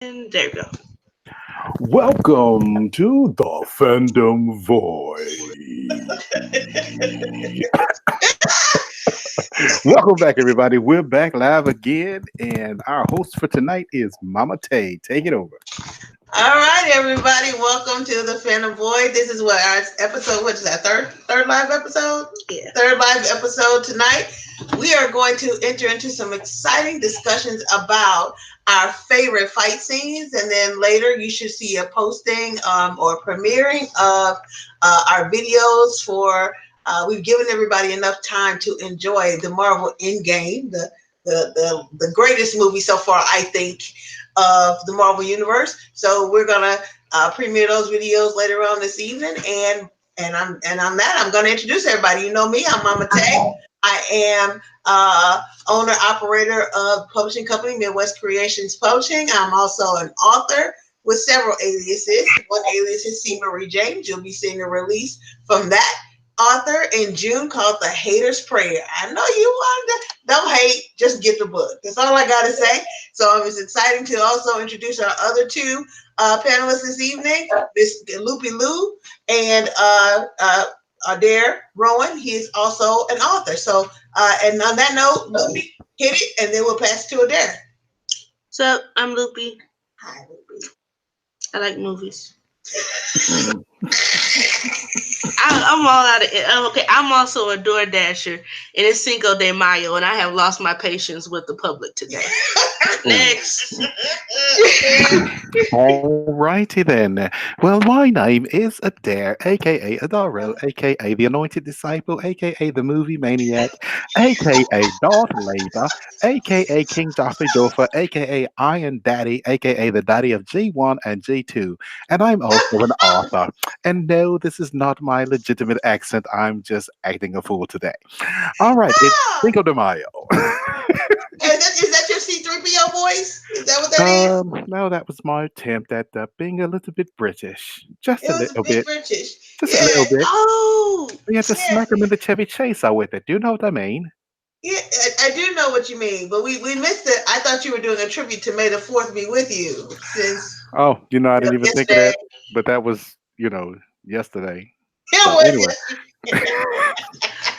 There we go. Welcome to the Fandom Void. Welcome back, everybody. We're back live again, and our host for tonight is Mama Tay. Take it over. All right, everybody. Welcome to the Phantom Void. This is what our episode. What is that? Third live episode. Yeah. Third live episode tonight. We are going to enter into some exciting discussions about our favorite fight scenes, and then later you should see a posting or premiering of our videos for. We've given everybody enough time to enjoy the Marvel Endgame, the greatest movie so far, I think, of the Marvel Universe. So we're gonna premiere those videos later on this evening, and on that I'm gonna introduce everybody. You know me, I'm Mama Tay. I am owner operator of publishing company Midwest Creations Publishing. I'm also an author with several aliases. One alias is C. Marie James. You'll be seeing a release from that author in June called The Hater's Prayer. I know you wanted to, don't hate, just get the book. That's all I got to say. So it was exciting to also introduce our other two panelists this evening, Miss Loopy Lou and Adair Rowan. He is also an author. So, and on that note, Loopy, hit it, and then we'll pass it to Adair. So I'm Loopy. Hi, Loopy. I like movies. I'm all out of okay. I'm also a Door Dasher, and it's Cinco de Mayo, and I have lost my patience with the public today. Next. Alrighty then. Well, my name is Adair, aka Adaro, aka the Anointed Disciple, aka the Movie Maniac, aka Darth Vader, aka King Darth Doffer, aka Iron Daddy, aka the Daddy of G1 and G2, and I'm also an author. And no, this is not my legitimate accent. I'm just acting a fool today. All right, it's Cinco de Mayo. Is that your C3PO voice? Is that what that is? No, that was my attempt at being a little bit British. Just It a was a little bit bit. British. Just a Yeah. little bit. Oh, We had to Yeah. smack him in the Chevy Chaser with it. Do you know what I mean? Yeah, I do know what you mean, but we missed it. I thought you were doing a tribute to May the 4th be with you since Oh, I didn't even think of yesterday. that. But that was, yesterday. Yeah, So it was anyway.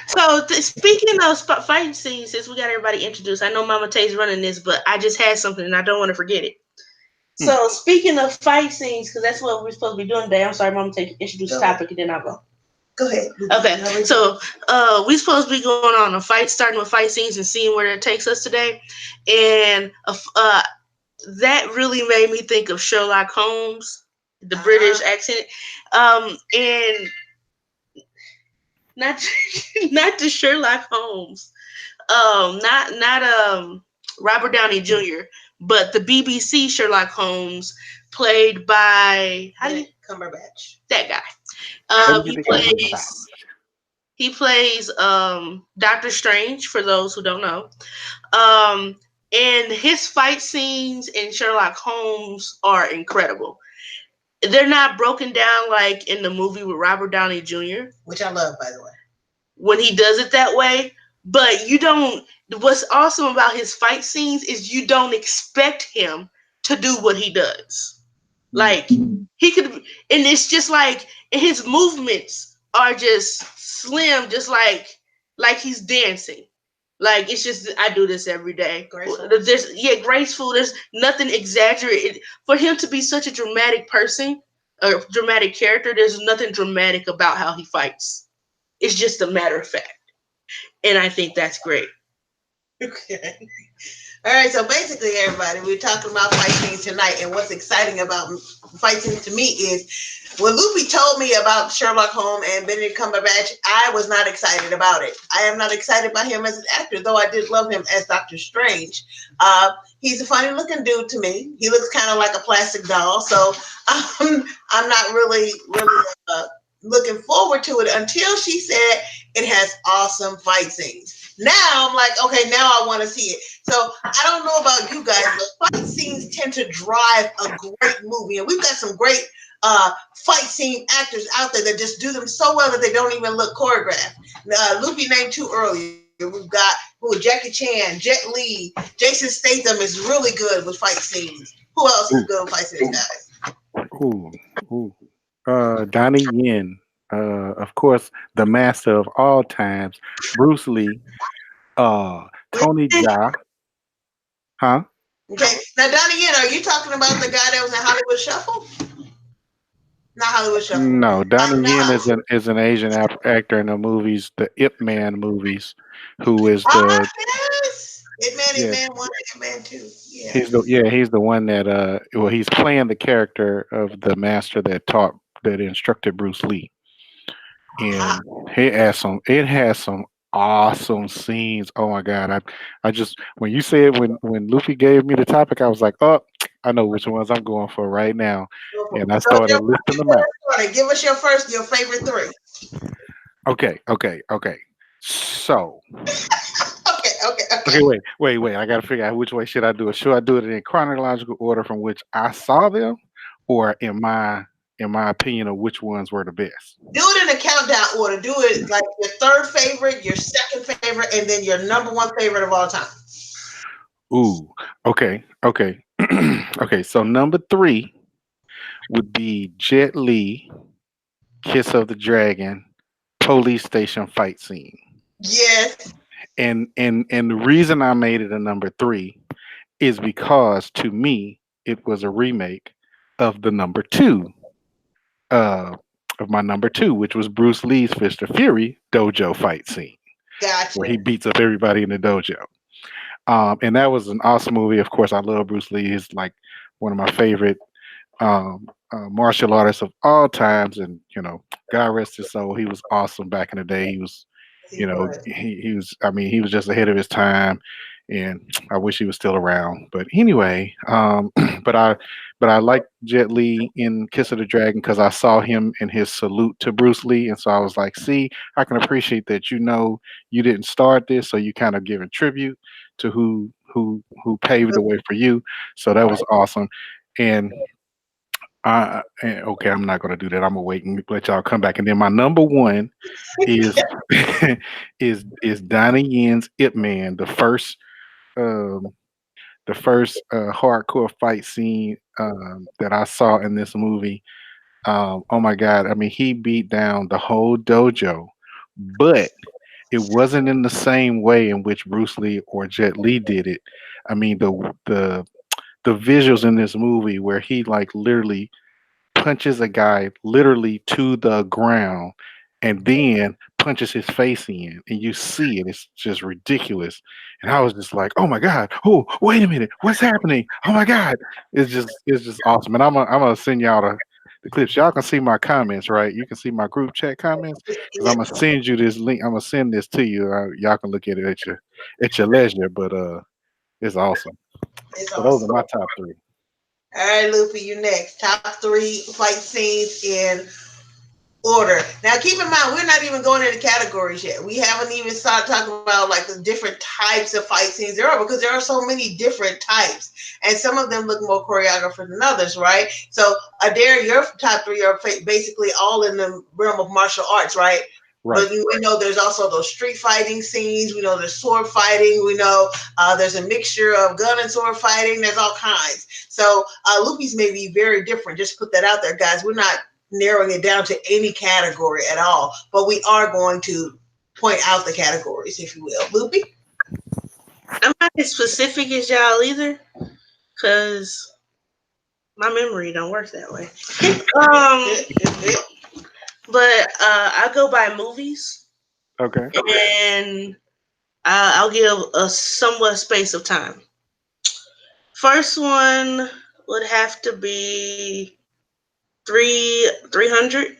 so speaking of fight scenes, since we got everybody introduced, I know Mama Tay's running this, but I just had something and I don't want to forget it. So speaking of fight scenes, because that's what we're supposed to be doing today. I'm sorry, Mama Tay, introduce the topic and then I'll go. Go ahead. Okay, so we supposed to be going on a fight, starting with fight scenes and seeing where it takes us today, and that really made me think of Sherlock Holmes, the British accent, and not not the Sherlock Holmes, not Robert Downey Jr., but the BBC Sherlock Holmes, played by Cumberbatch. that guy. He plays Doctor Strange, for those who don't know. And his fight scenes in Sherlock Holmes are incredible. They're not broken down like in the movie with Robert Downey Jr., which I love, by the way, when he does it that way. But you don't. What's awesome about his fight scenes is you don't expect him to do what he does. Like he could, and it's just like his movements are just slim, just like he's dancing. Like it's just I do this every day. Graceful. Graceful. There's nothing exaggerated for him to be such a dramatic person, a dramatic character. There's nothing dramatic about how he fights. It's just a matter of fact, and I think that's great. Okay. All right, so basically, everybody, we're talking about fight scenes tonight, and what's exciting about fight scenes to me is when Loopy told me about Sherlock Holmes and Benedict Cumberbatch, I was not excited about it. I am not excited about him as an actor, though I did love him as Doctor Strange. He's a funny-looking dude to me. He looks kind of like a plastic doll, so I'm not really looking forward to it until she said it has awesome fight scenes. Now I'm like, okay, now I want to see it. So I don't know about you guys, but fight scenes tend to drive a great movie. And we've got some great fight scene actors out there that just do them so well that they don't even look choreographed. Loopy named two earlier. We've got Who? Jackie Chan, Jet Li, Jason Statham is really good with fight scenes. Who else is Ooh, good with fight scenes, guys? ooh, ooh. Donnie Yen, of course, the master of all times, Bruce Lee, Tony Jaa, huh? Okay. Now, Donnie Yen, are you talking about the guy that was in Hollywood Shuffle? Not Hollywood Shuffle. No, Donnie Yen No. is an Asian actor in the movies, the Ip Man movies, who is Ah, the yes. Hitman, yeah Hitman 1, Hitman 2. Yeah. he's the one that well he's playing the character of the master that instructed Bruce Lee, Ah, and it has some awesome scenes. Oh my god, I just when you said when Luffy gave me the topic, I was like, oh, I know which ones I'm going for right now, and I so started listing them out. give us your favorite three. Okay. So, Okay. okay, wait. I got to figure out which way should I do it. Should I do it in chronological order from which I saw them, or in my opinion of which ones were the best? Do it in a countdown order. Do it like your third favorite, your second favorite, and then your number one favorite of all time. Ooh, okay. Okay, so number three would be Jet Li, Kiss of the Dragon, police station fight scene. Yes. And the reason I made it a number three is because to me it was a remake of the number two uh, of my number two, which was Bruce Lee's Fist of Fury dojo fight scene where Gotcha. he beats up everybody in the dojo. And that was an awesome movie. Of course, I love Bruce Lee. He's like one of my favorite martial artists of all times, and God rest his soul. He was awesome back in the day. He was, He was. he was. I mean, he was just ahead of his time, and I wish he was still around. But anyway, but I like Jet Li in Kiss of the Dragon because I saw him in his salute to Bruce Lee, and so I was like, see, I can appreciate that. You didn't start this, so you kind of giving tribute to who paved the way for you. So that was awesome. And okay, I'm not gonna do that. I'm gonna wait and let y'all come back. And then my number one is is Donnie Yen's Ip Man, um, the first hardcore fight scene that I saw in this movie. Oh my God! I mean, he beat down the whole dojo, but it wasn't in the same way in which Bruce Lee or Jet Li did it. I mean, the visuals in this movie where he like literally punches a guy literally to the ground and then punches his face in and you see it, it's just ridiculous. And I was just like, oh my god, oh wait a minute, what's happening, oh my god. It's just awesome. And I'm gonna send y'all the clips. Y'all can see my comments, right? You can see my group chat comments because I'm gonna send you this link. I'm gonna send this to you. Y'all can look at it at your leisure. But it's awesome. It's So those are awesome. my top three. All right, Luffy, you next. Top three fight scenes in order. Now, keep in mind, we're not even going into categories yet. We haven't even started talking about like the different types of fight scenes there are because there are so many different types, and some of them look more choreographed than others, right? So, Adair, your top three are basically all in the realm of martial arts, right? Right. But we know there's also those street fighting scenes. We know there's sword fighting. We know there's a mixture of gun and sword fighting. There's all kinds. So Luffy's may be very different. Just put that out there, guys. We're not narrowing it down to any category at all, but we are going to point out the categories, if you will. Loopy? I'm not as specific as y'all either, cause my memory don't work that way. Um, but I go by movies, Okay. and I'll give a somewhat space of time. First one would have to be 300.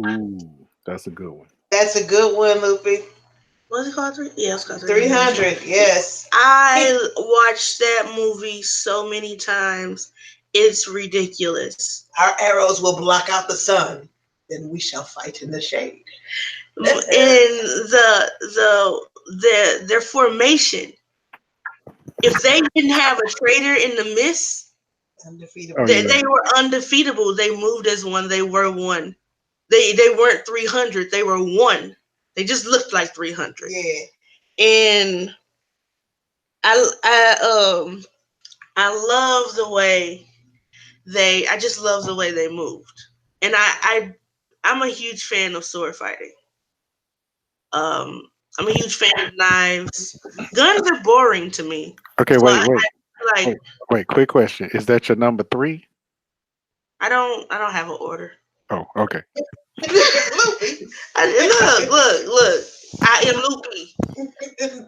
Ooh, that's a good one. That's a good one, Loopy. What's it called? Yeah, it's called 300. 300, yes. I watched that movie so many times. It's ridiculous. Our arrows will block out the sun. Then we shall fight in the shade. In their formation, if they didn't have a traitor in the mist, Undefeatable. Oh yeah. they were undefeatable. They moved as one. They were one. They weren't 300. They were one. They just looked like 300. Yeah. and I I love the way I just love the way they moved, and I'm a huge fan of sword fighting. Um, I'm a huge fan of knives. Guns are boring to me, Okay, so wait, wait, like wait, wait. Quick question: is that your number three? I don't have an order. Oh, okay. Loopy. Look. I am loopy.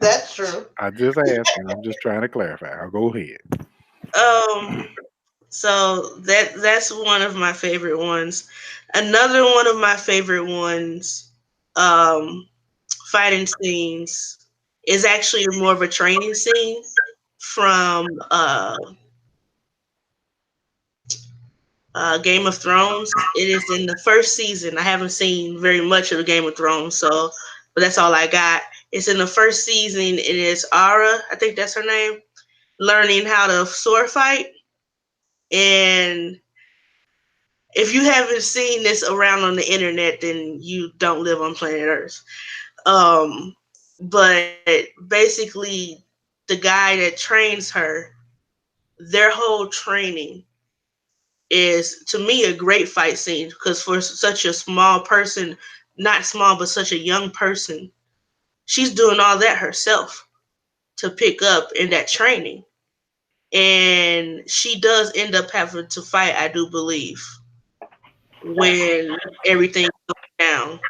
That's true. I just asked, and I'm just trying to clarify. I'll go ahead. Um, so that's one of my favorite ones. Another one of my favorite ones, um, fighting scenes is actually more of a training scene from Game of Thrones. It is in the first season. I haven't seen very much of Game of Thrones, so but that's all I got. It's in the first season. It is Ara, I think that's her name, learning how to sword fight. And if you haven't seen this around on the internet, then you don't live on planet Earth. Um, but basically, the guy that trains her, their whole training is to me a great fight scene because for such a small person, not small, but such a young person, she's doing all that herself to pick up in that training. And she does end up having to fight, I do believe, when everything goes down.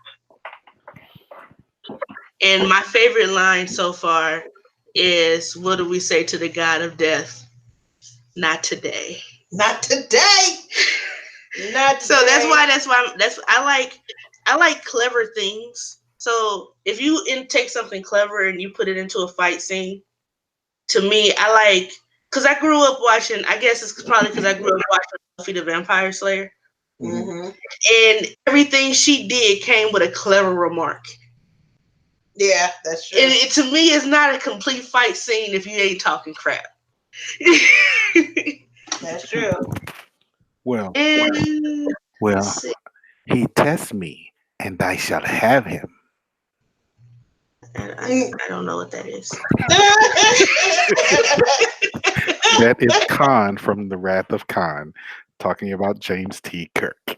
And my favorite line so far is, what do we say to the god of death? Not today. Not today. Not So today. that's I like clever things. So if you take something clever and you put it into a fight scene, to me, I like because I grew up watching. I guess it's probably because I grew up watching Buffy the Vampire Slayer, Mhm. Mm-hmm. and everything she did came with a clever remark. Yeah, that's true. And to me, it's not a complete fight scene if you ain't talking crap. That's true. Well, And let's well, see. he tests me, and I shall have him. I don't know what that is. That is Khan from The Wrath of Khan, talking about James T. Kirk.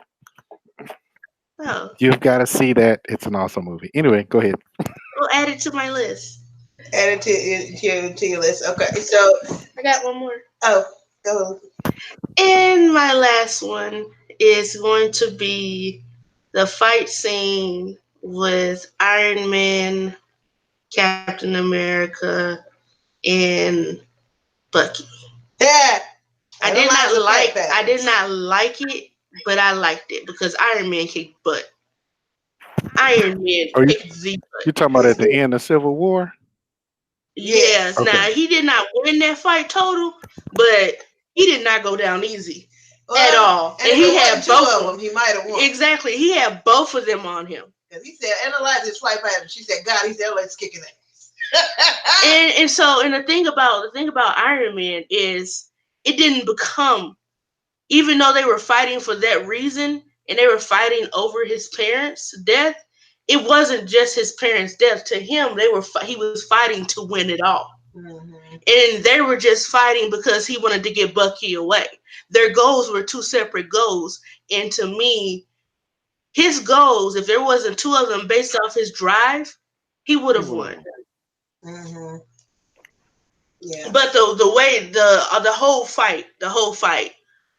Oh, You've got to see that. It's an awesome movie. Anyway, go ahead. we'll add it to my list. Add it to your list. Okay, so I got one more. oh, go. And my last one is going to be the fight scene with Iron Man, Captain America, and Bucky. Yeah, analyze your fact I did patterns. not like it, but I liked it because Iron Man kicked butt. Iron Man Are you kicked the butt. you talking about at the end of Civil War? Yes, Yes. Okay. now he did not win that fight total, but he did not go down easy at Well, all. and And if it he wasn't had two both of of them. them, he might have won. Exactly. He had both of them on him. Because he said, analyze his flight pattern. She said, God, he said, let's kick it. And the thing about Iron Man is it didn't become, even though they were fighting for that reason and they were fighting over his parents' death, it wasn't just his parents' death. To him, he was fighting to win it all. Mm-hmm. And they were just fighting because he wanted to get Bucky away. Their goals were two separate goals. And to me, his goals, if there wasn't two of them based off his drive, he would He have would won. have. Mm-hmm. Yeah. But the way the whole fight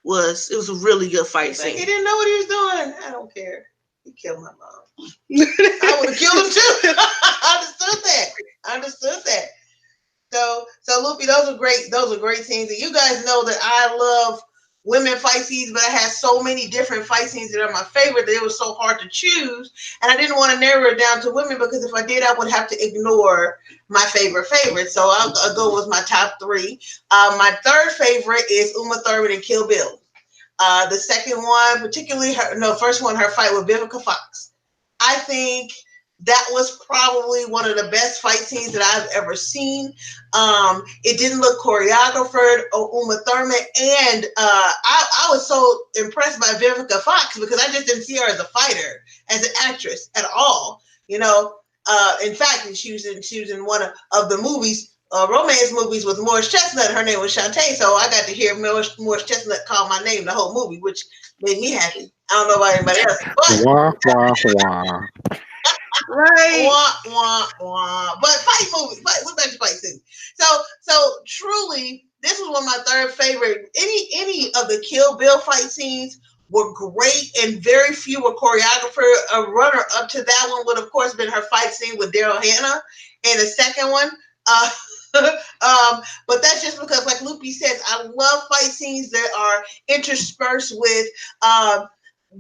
was, it was a really good fight He's like, scene. he didn't know what he was doing. I don't care. He killed my mom. I would have killed him too. I understood that. I understood that. So Loopy, those are great. Those are great scenes. And you guys know that I love women fight scenes, but I had so many different fight scenes that are my favorite that it was so hard to choose. And I didn't want to narrow it down to women because if I did, I would have to ignore my favorite. So I'll go with my top three. My third favorite is Uma Thurman in Kill Bill. The second one, particularly first one, her fight with Vivica Fox. I think that was probably one of the best fight scenes that I've ever seen. It didn't look choreographed or Uma Thurman, and I was so impressed by Vivica Fox because I just didn't see her as a fighter, as an actress at all. You know, In fact, she was in one of the movies, romance movies with Morris Chestnut. Her name was Shantae, so I got to hear Morris Chestnut call my name the whole movie, which made me happy. I don't know about anybody else, but Wah, wah, wah. Right. wah wah wah. But fight movie, fight. What about your fight scene? So truly, this was one of my third favorite. Any of the Kill Bill fight scenes were great, and very few were choreographer. A runner up to that one would of course been her fight scene with Daryl Hannah, and the second one. Uh, but that's just because, like Loopy says, I love fight scenes that are interspersed with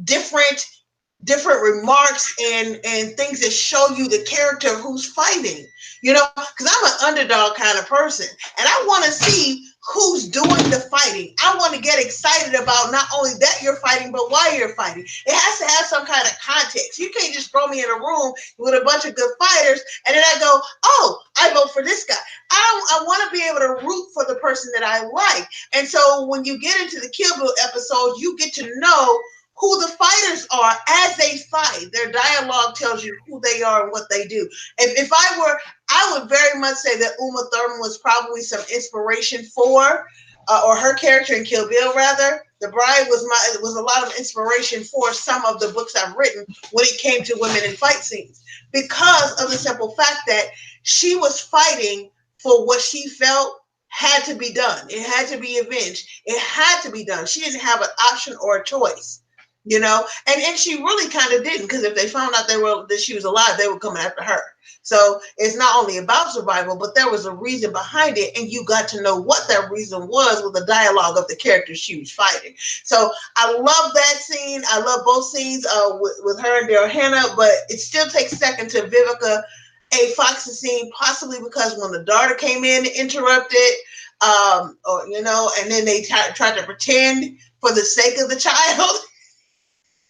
different remarks and things that show you the character of who's fighting. Because I'm an underdog kind of person, and I want to see who's doing the fighting. I want to get excited about not only that you're fighting, but why you're fighting. It has to have some kind of context. You can't just throw me in a room with a bunch of good fighters and then I go, oh, I vote for this guy. I want to be able to root for the person that I like. And so when you get into the Kill Bill episodes, you get to know who the fighters are as they fight. Their dialogue tells you who they are and what they do. If I were, I would very much say that Uma Thurman was probably some inspiration for, or her character in Kill Bill rather. The Bride was a lot of inspiration for some of the books I've written when it came to women in fight scenes, because of the simple fact that she was fighting for what she felt had to be done. It had to be avenged. It had to be done. She didn't have an option or a choice. And she really kind of didn't, because if they found out that she was alive, they were coming after her. So it's not only about survival, but there was a reason behind it, and you got to know what that reason was with the dialogue of the characters she was fighting. So I love that scene. I love both scenes with her and Daryl Hannah, but it still takes second to Vivica A. Fox's scene, possibly because when the daughter came in to interrupt it, and then they tried to pretend for the sake of the child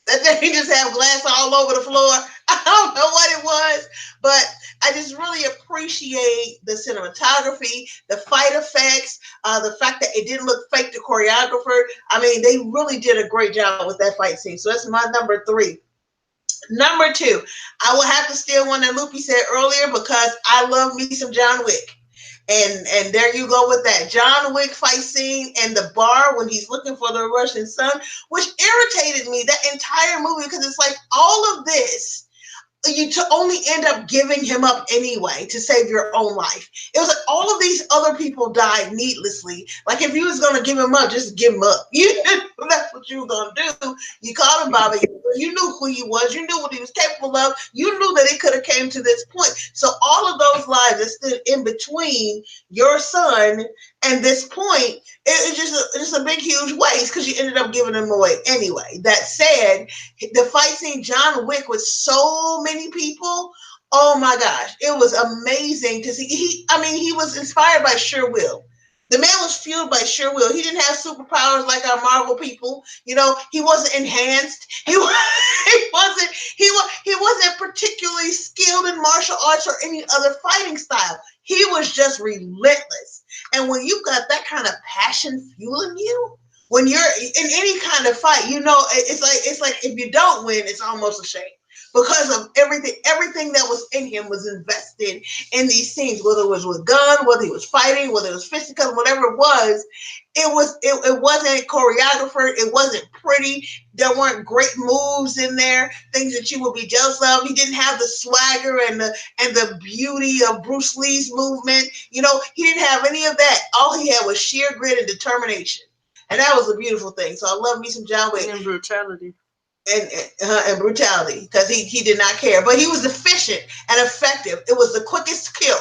that they just have glass all over the floor. I don't know what it was, but I just really appreciate the cinematography, the fight effects, the fact that it didn't look fake to choreographer. I mean, they really did a great job with that fight scene. So that's my number 3. Number 2, I will have to steal one that Loopy said earlier, because I love me some John Wick. And there you go with that John Wick fight scene in the bar when he's looking for the Russian son, which irritated me that entire movie, because it's like all of this you to only end up giving him up anyway to save your own life. It was like all of these other people died needlessly. Like if you was gonna give him up, just give him up. That's what you were gonna do. You called him Bobby. You knew who he was. You knew what he was capable of. You knew that it could have came to this point. So all of those lives that stood in between your son and this point, it's just a big, huge waste, because you ended up giving him away anyway. That said, the fight scene John Wick with so many people, oh my gosh, it was amazing to see. He was inspired by Sure Will. The man was fueled by Sure Will. He didn't have superpowers like our Marvel people. He wasn't enhanced. He wasn't particularly skilled in martial arts or any other fighting style. He was just relentless. And when you got that kind of passion fueling you, when you're in any kind of fight, it's like if you don't win, it's almost a shame, because of everything that was in him was invested in these scenes, whether it was with gun, whether he was fighting, whether it was fisticuffs, whatever it was. It wasn't choreographed, it wasn't pretty, there weren't great moves in there, things that you would be jealous of. He didn't have the swagger and the beauty of Bruce Lee's movement. He didn't have any of that. All he had was sheer grit and determination, and that was a beautiful thing. So I love me some John Wick. And brutality. And brutality, because he did not care, but he was efficient and effective. It was the quickest kill.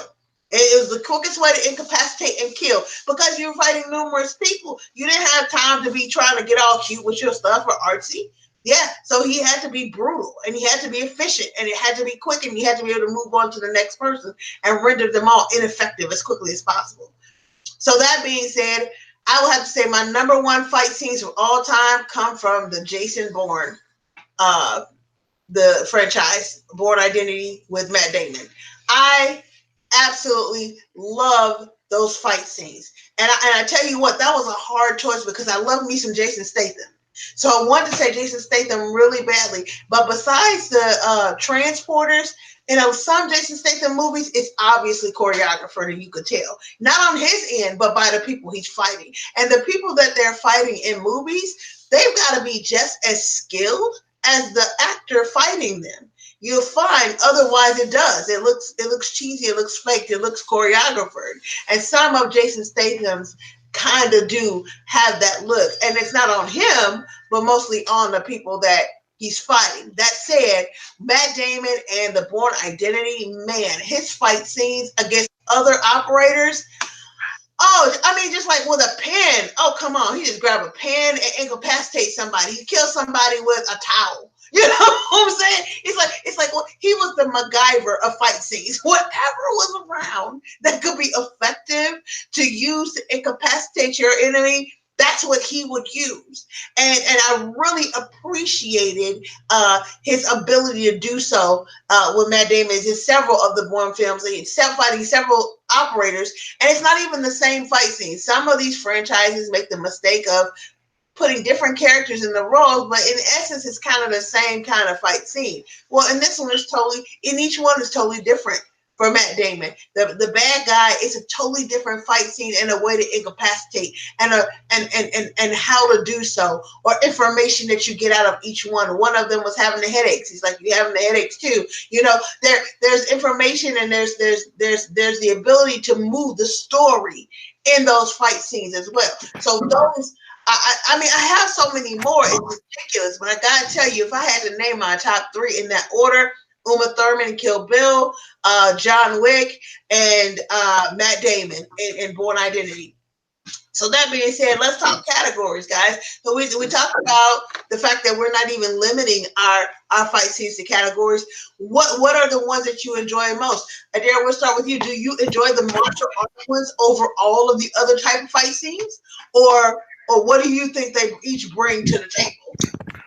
It was the quickest way to incapacitate and kill, because you're fighting numerous people. You didn't have time to be trying to get all cute with your stuff or artsy. Yeah, so he had to be brutal, and he had to be efficient, and it had to be quick, and he had to be able to move on to the next person and render them all ineffective as quickly as possible. So that being said, I will have to say my number 1 fight scenes of all time come from the Jason Bourne, uh, the franchise, Bourne Identity with Matt Damon. I absolutely love those fight scenes. And I tell you what, that was a hard choice, because I love me some Jason Statham. So I wanted to say Jason Statham really badly. But besides the transporters, You know, some Jason Statham movies, it's obviously choreographed, and you could tell. Not on his end, but by the people he's fighting. And the people that they're fighting in movies, they've got to be just as skilled as the actor fighting them. You'll find otherwise it does. It looks cheesy, it looks fake, it looks choreographed. And some of Jason Statham's kind of do have that look. And it's not on him, but mostly on the people that he's fighting. That said, Matt Damon and the Bourne Identity, man, his fight scenes against other operators. Oh, I mean, just like with a pen. Oh, come on. He just grab a pen and incapacitate somebody. He kills somebody with a towel. You know what I'm saying? It's like well, he was the MacGyver of fight scenes. Whatever was around that could be effective to use to incapacitate your enemy, that's what he would use. And I really appreciated his ability to do so with Matt Damon in several of the Bourne films. He's fighting several operators, and it's not even the same fight scene. Some of these franchises make the mistake of putting different characters in the roles, but in essence, it's kind of the same kind of fight scene. Well, in this one is totally, in each one is totally different for Matt Damon. The bad guy is a totally different fight scene and a way to incapacitate and how to do so, or information that you get out of each one. One of them was having the headaches. He's like, you having the headaches too. You know, there's information and there's the ability to move the story in those fight scenes as well. So those I mean, I have so many more. It's ridiculous. But I gotta tell you, if I had to name my top three in that order, Uma Thurman and Kill Bill, John Wick, and Matt Damon in Born Identity. So that being said, let's talk categories, guys. So we talked about the fact that we're not even limiting our fight scenes to categories. What are the ones that you enjoy most? Adair, we'll start with you. Do you enjoy the martial arts ones over all of the other type of fight scenes, or what do you think they each bring to the table?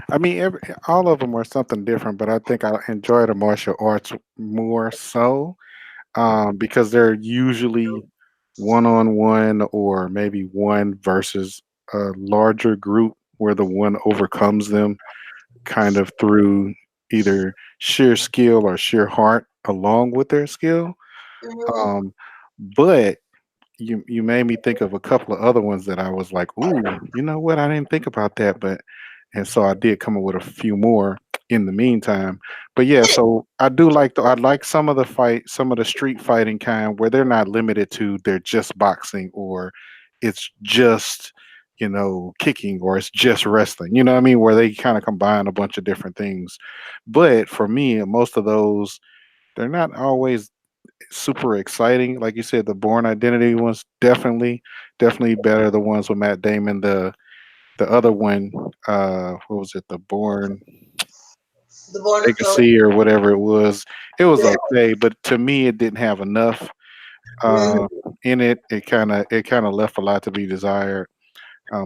I mean, all of them are something different, but I think I enjoy the martial arts more so because they're usually one on one or maybe one versus a larger group where the one overcomes them kind of through either sheer skill or sheer heart along with their skill. Mhm. Um, but you made me think of a couple of other ones that I was like, ooh, you know what? I didn't think about that, but and so I did come up with a few more in the meantime. But yeah, so I like some of the some of the street fighting kind where they're not limited to they're just boxing or it's just kicking or it's just wrestling. You know what I mean? Where they kind of combine a bunch of different things. But for me, most of those they're not always super exciting. Like you said, the Born Identity ones definitely better. The ones with Matt Damon, the other one, what was it? The Born The Born Legacy or whatever it was. It was Yeah. okay, but to me, it didn't have enough Mhm. uh, in it. It kind of left a lot to be desired.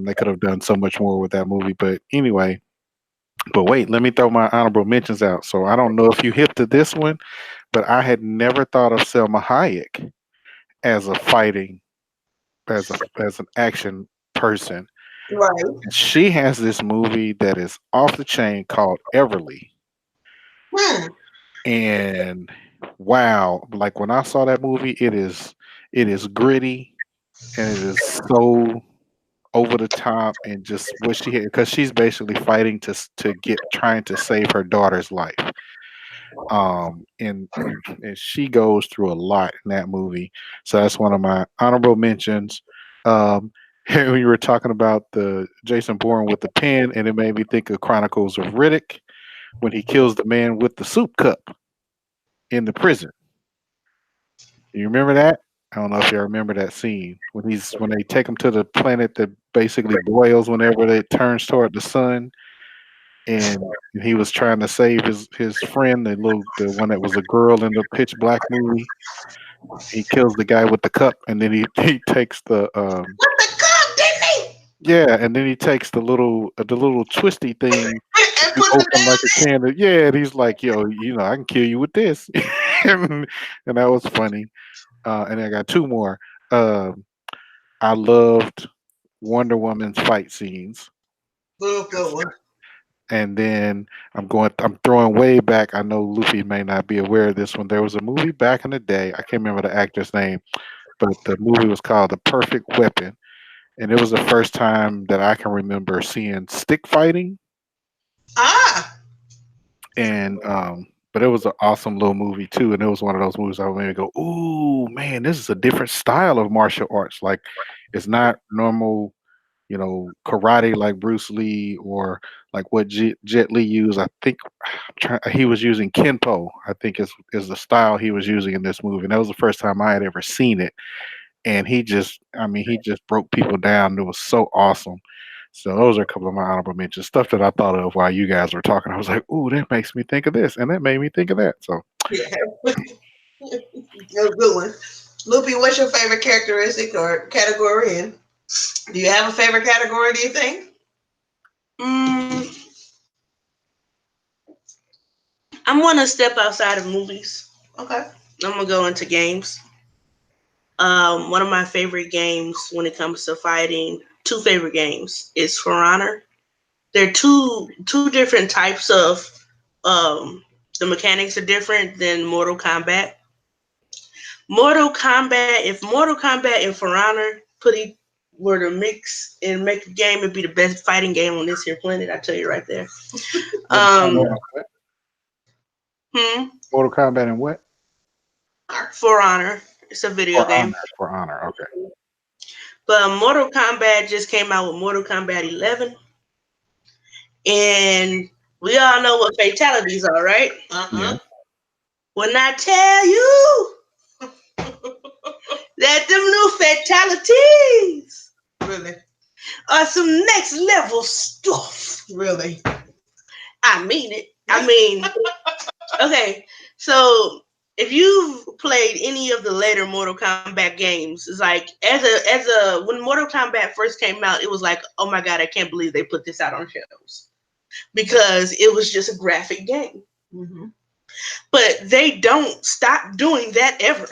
They could have done so much more with that movie, but anyway. But wait, let me throw my honorable mentions out. So I don't know if you hip to this one, but I had never thought of Selma Hayek as a fighting as an action person. Right. And she has this movie that is off the chain called Everly. Hmm. And wow, like when I saw that movie, it is gritty and it is so over the top and just what she had because she's basically fighting to get trying to save her daughter's life. And she goes through a lot in that movie. So that's one of my honorable mentions. Um, when you were talking about the Jason Bourne with the pen, and it made me think of Chronicles of Riddick when he kills the man with the soup cup in the prison. You remember that? I don't know if you remember that scene when they take him to the planet that basically boils whenever it turns toward the sun, and he was trying to save his friend, the one that was a girl in the Pitch Black movie. He kills the guy with the cup, and then he he takes the What the cup, didn't he? yeah, and then he takes the little twisty thing And you put the open like nail a can. Yeah, and he's like, yo, I can kill you with this, and, and that was funny. And I got two more. Um, I loved Wonder Woman's fight scenes. in. Good one. And then I'm throwing way back. I know Luffy may not be aware of this one. There was a movie back in the day. I can't remember the actor's name, but the movie was called The Perfect Weapon, and it was the first time that I can remember seeing stick fighting. Ah, And but it was an awesome little movie too, and it was one of those movies I made me go, "Ooh, man, this is a different style of martial arts. Like, it's not normal, karate like Bruce Lee or like what Jet Li used. I think he was using Kenpo. I think is the style he was using in this movie, and that was the first time I had ever seen it. And he just broke people down. It was so awesome. So those are a couple of my honorable mentions, stuff that I thought of while you guys were talking. I was like, "Ooh, that makes me think of this," and that made me think of that. So yeah, a good one. Loopy, what's your favorite characteristic or category? And do you have a favorite category? Do you think? Mm, I'm gonna step outside of movies. Okay. I'm gonna go into games. One of my favorite games when it comes to fighting, two favorite games is For Honor. They're two different types of um, the mechanics are different than Mortal Kombat. Mortal Kombat, if Mortal Kombat and For Honor were to mix and make a game, it'd be the best fighting game on this here planet. I tell you right there. Mortal Kombat Um, and what? hmm, Mortal Kombat and what? For Honor, it's a video For game. honor. For honor. Okay. But Mortal Kombat just came out with Mortal Kombat 11, and we all know what fatalities are, right? Uh-huh. Yeah. When I tell you that them new fatalities Really? are some next level stuff. Really? I mean it. I mean, okay, so if you've played any of the later Mortal Kombat games, it's like as a when Mortal Kombat first came out, it was like, oh my god, I can't believe they put this out on shelves because it was just a graphic game. Mm-hmm. But they don't stop doing that ever.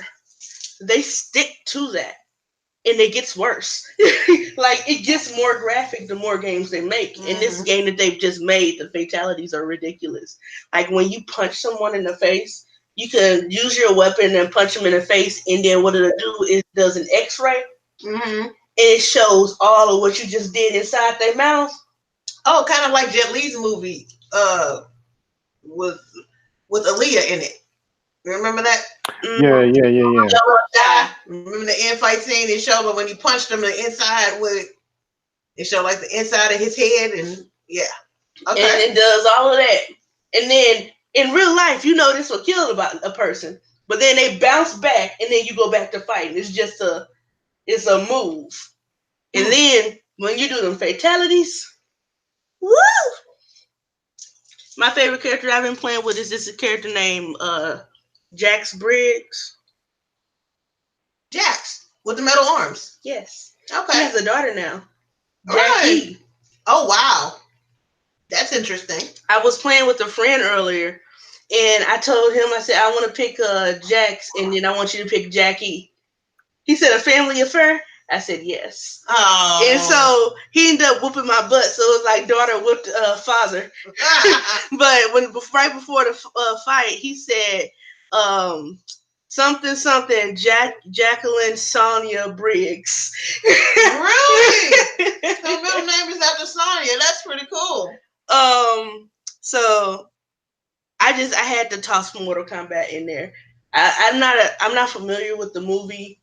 They stick to that. And it gets worse. Like it gets more graphic the more games they make. In this Mm-hmm. game that they've just made, the fatalities are ridiculous. Like when you punch someone in the face, you can use your weapon and punch them in the face, and then what it'll do is it does an X-ray, Mm-hmm. and it shows all of what you just did inside their mouth. Oh, kind of like Jet Li's movie, with Aaliyah in it. Remember that? Yeah. Mm-hmm. Yeah. Yeah. Yeah. Die. Remember the end fight scene? It showed, but when he punched him, the inside with it showed like the inside of his head, and yeah. And Okay. it does all of that. And then in real life, you know this will kill about a person, but then they bounce back, and then you go back to fighting. It's a move. And Hmm. then when you do them fatalities, woo! My favorite character I've been playing with is this character named Jax Briggs. Jax with the metal arms. Yes, he Okay. has a daughter now, Right. Jackie. Oh wow, that's interesting. I was playing with a friend earlier, and I told him, I said, I want to pick Jax, and then I want you to pick Jackie. He said, a family affair? I said, yes. And Oh. so he ended up whooping my butt. So it was like daughter whooped father. But right before the fight, he said, um, something something Jacqueline Sonia Briggs. Really? Her middle name is after Sonya. That's pretty cool. So I had to toss Mortal Kombat in there. I'm not familiar with the movie.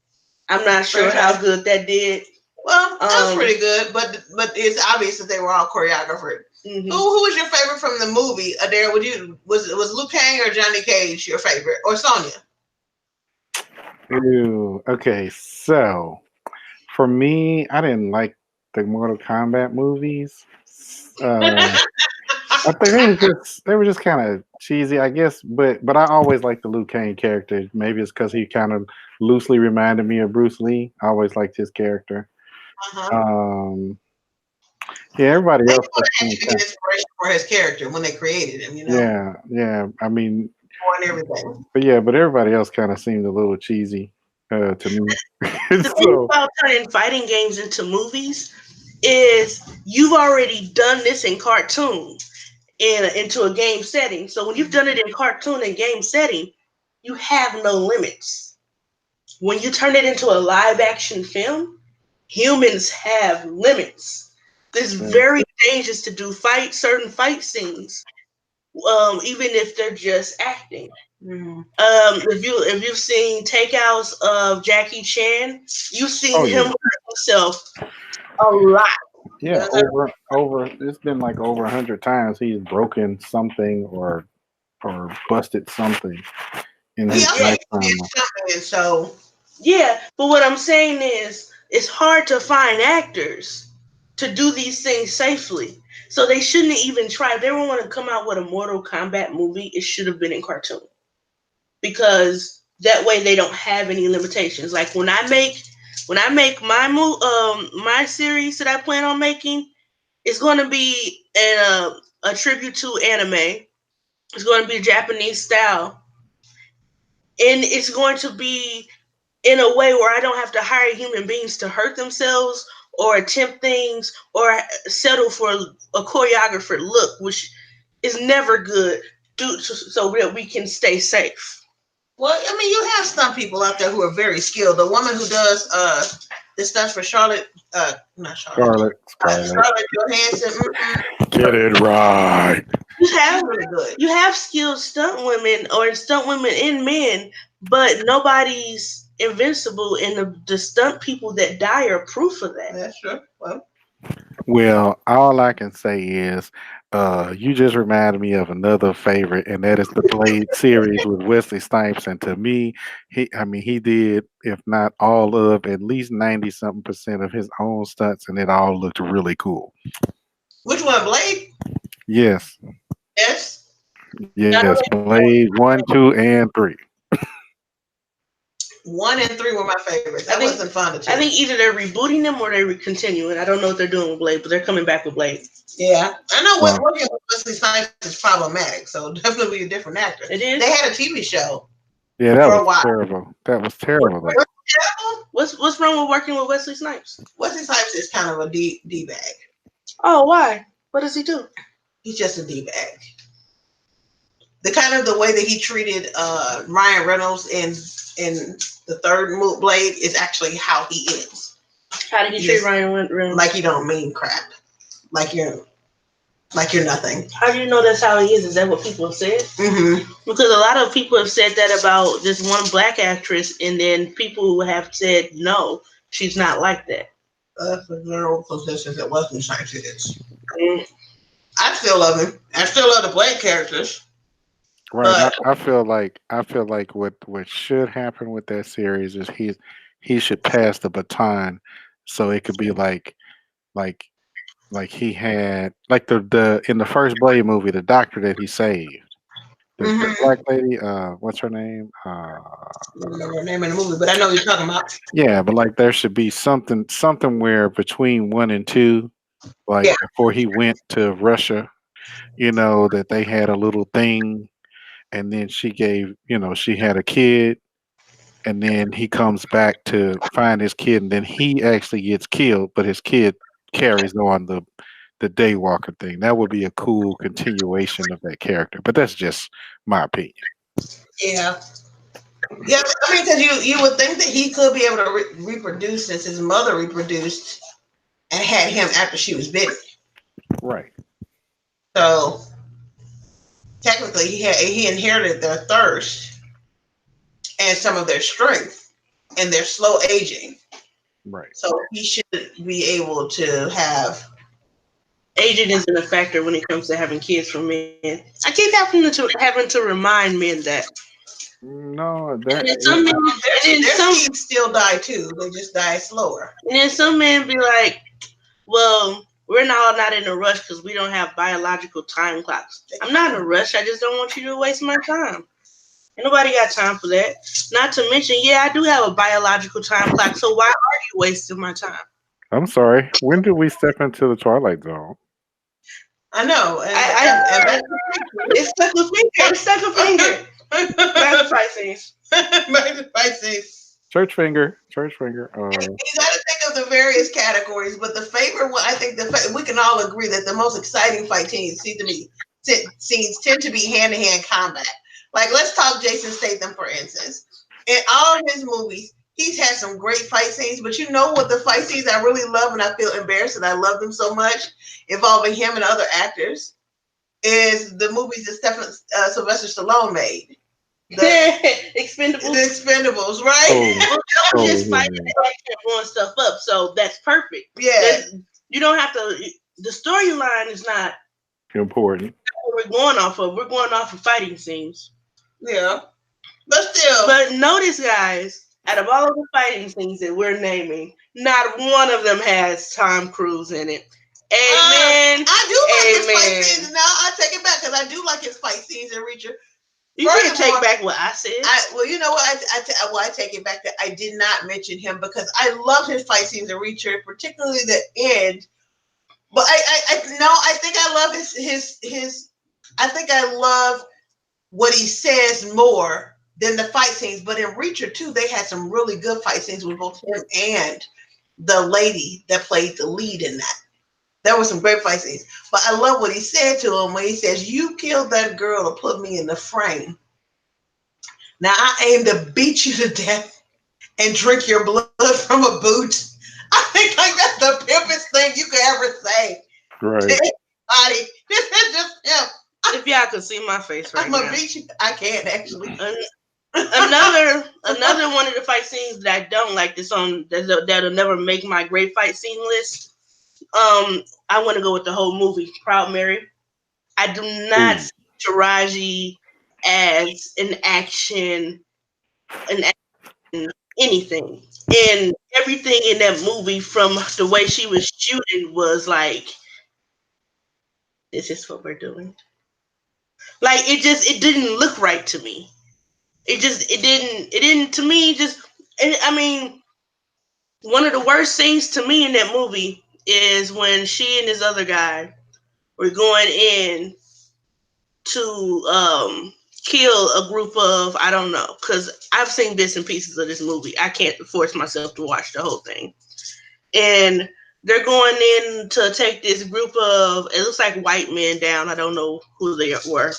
I'm not sure Okay. how good that did. Well, that's pretty good, but it's obvious that they were all choreographed. Mhm. Who was your favorite from the movie? Adair, was Liu Kang or Johnny Cage your favorite, or Sonya? Ew. Okay. So for me, I didn't like the Mortal Kombat movies. I think they were just kind of cheesy, I guess. But I always liked the Liu Kang character. Maybe it's because he kind of loosely reminded me of Bruce Lee. I always liked his character. Uh-huh. Um, yeah, everybody Maybe else it would just seemed actually kind. get inspiration for his character when they created him, Yeah, yeah. I mean, more and everything. but everybody else kind of seemed a little cheesy to me. The thing So about turning fighting games into movies is you've already done this in cartoon. into a game setting. So when you've done it in cartoon and game setting, you have no limits. When you turn it into a live action film, humans have limits. It's Mm. very dangerous to do certain fight scenes, even if they're just acting. Mhm. If you've seen takeouts of Jackie Chan, you've seen Oh him yeah, hurt himself a lot. yeah. Yes, sir. Over. It's been like over 100 times he's broken something or busted something in He his also Yeah, used to be lifetime. a stuntman, so yeah. But what I'm saying is, it's hard to find actors to do these things safely. So they shouldn't even try. If they want to come out with a Mortal Kombat movie, it should have been in cartoon, because that way they don't have any limitations. Like when I make my series that I plan on making, it's going to be a tribute to anime. It's going to be Japanese style, and it's going to be in a way where I don't have to hire human beings to hurt themselves or attempt things or settle for a choreographer look, which is never good, so that we can stay safe. well, I mean, you have stunt people out there who are very skilled. The woman who does the stunts for Charlotte, not Charlotte, Scarlet. Scarlett Johansson. Mm-mm, Get it right. You she's have really good. you have skilled stunt women or stunt women in men, but nobody's invincible, and the stunt people that die are proof of that. That's true. Well, Well, all I can say is, you just reminded me of another favorite, and that is the Blade series with Wesley Snipes. And to me, he did, if not all of, at least 90 something percent of his own stunts, and it all looked really cool. which one, Blade? Yes, Yes. yes, Now, Blade one, two, and three. 1 and 3 were my favorites. I That think wasn't fun to I two. think either they're rebooting them or they're continuing. I don't know what they're doing with Blade, but they're coming back with Blade. Yeah, I know what Well, working with Wesley Snipes is problematic, so definitely a different actor. It They is. had a TV show yeah, that for a was while. terrible. That was terrible. Though. What's terrible? What's wrong with working with Wesley Snipes? Wesley Snipes is kind of a D bag. Oh, why? What does he do? He's just a D bag. The kind of the way that he treated Ryan Reynolds in the Blade is actually how he is. How did he treat Ryan Reynolds? Like you don't mean crap. Like you're nothing. How do you know that's how he is? Is that what people have said? Mm-hmm. Because a lot of people have said that about this one black actress, and then people have said no, she's not like that. That's the general consensus that Wesley Snipes is. Mm. I still love him. I still love the Blade characters, Right. but I feel like what should happen with that series is he should pass the baton so it could be like like he had like the in the first Blade movie, the doctor that he saved. The mm-hmm. black lady, what's her name? I don't remember her name in the movie, but I know what you're talking about. Yeah, but like there should be something where between one and two, like Yeah. before he went to Russia, that they had a little thing, and then she had a kid, and then he comes back to find his kid, and then he actually gets killed, but his kid carries on the daywalker thing. That would be a cool continuation of that character, but that's just my opinion. Yeah. Yeah, I mean, because you would think that he could be able to reproduce since his mother reproduced and had him after she was bitten. Right. So technically, he inherited their thirst and some of their strength and their slow aging. Right. So he should be able to have. Aging isn't a factor when it comes to having kids for men. I keep having to remind men that. No, And that then some men, Their kids still die too. They just die slower. and then some men be like, "Well, we're not in a rush because we don't have biological time clocks." I'm not in a rush. I just don't want you to waste my time. Ain't nobody got time for that. Not to mention, yeah, I do have a biological time clock. So why are you wasting my time? I'm sorry. When did we step into the twilight zone? I know. I it's stuck a finger. It's stuck a finger. Back to Pisces. Back to Pisces. Church finger. Church finger. You got to think of the various categories, but the favorite one, I think we can all agree that the most exciting fight scene to me scenes tend to be hand to hand combat. Like, let's talk Jason Statham, for instance. In all of his movies, he's had some great fight scenes, but you know what the fight scenes I really love, and I feel embarrassed that I love them so much, involving him and other actors, is the movies that Sylvester Stallone made. Expendables. The Expendables, right? Oh, Well, that was oh just fighting yeah, and action and blowing stuff up, so that's perfect. Yeah, You don't have to. The storyline is not important. what we're going off of. We're going off of fighting scenes. yeah. But still, But notice, guys, out of all of the fighting scenes that we're naming, not one of them has Tom Cruise in it. Amen. I do like his fight Amen. scenes. Now I take it back because I do like his fight scenes in Reacher. You can't Furthermore, take back what I said. well, you know what? I take it back that I did not mention him because I love his fight scenes in Reacher, particularly the end. But I think I love his. I think I love what he says more than the fight scenes. But in Reacher too, they had some really good fight scenes with both him and the lady that played the lead in that. There were some great fight scenes. But I love what he said to him when he says, "You killed that girl to put me in the frame. Now I aim to beat you to death and drink your blood from a boot." I think like that's the pimpest thing you could ever say to Right. anybody. This is just him. If y'all could see my face right I'm gonna now. beat you. I can't actually. Another one of the fight scenes that I don't like that'll never make my great fight scene list. I want to go with the whole movie, Proud Mary. I do not Ooh, see Taraji as an action anything, and everything in that movie from the way she was shooting was like, this is what we're doing. Like it didn't look right to me. It didn't to me just. I mean, one of the worst scenes to me in that movie is when she and this other guy were going in to kill a group of, I don't know, because I've seen bits and pieces of this movie. I can't force myself to watch the whole thing. And they're going in to take this group of, it looks like white men down. I don't know who they were.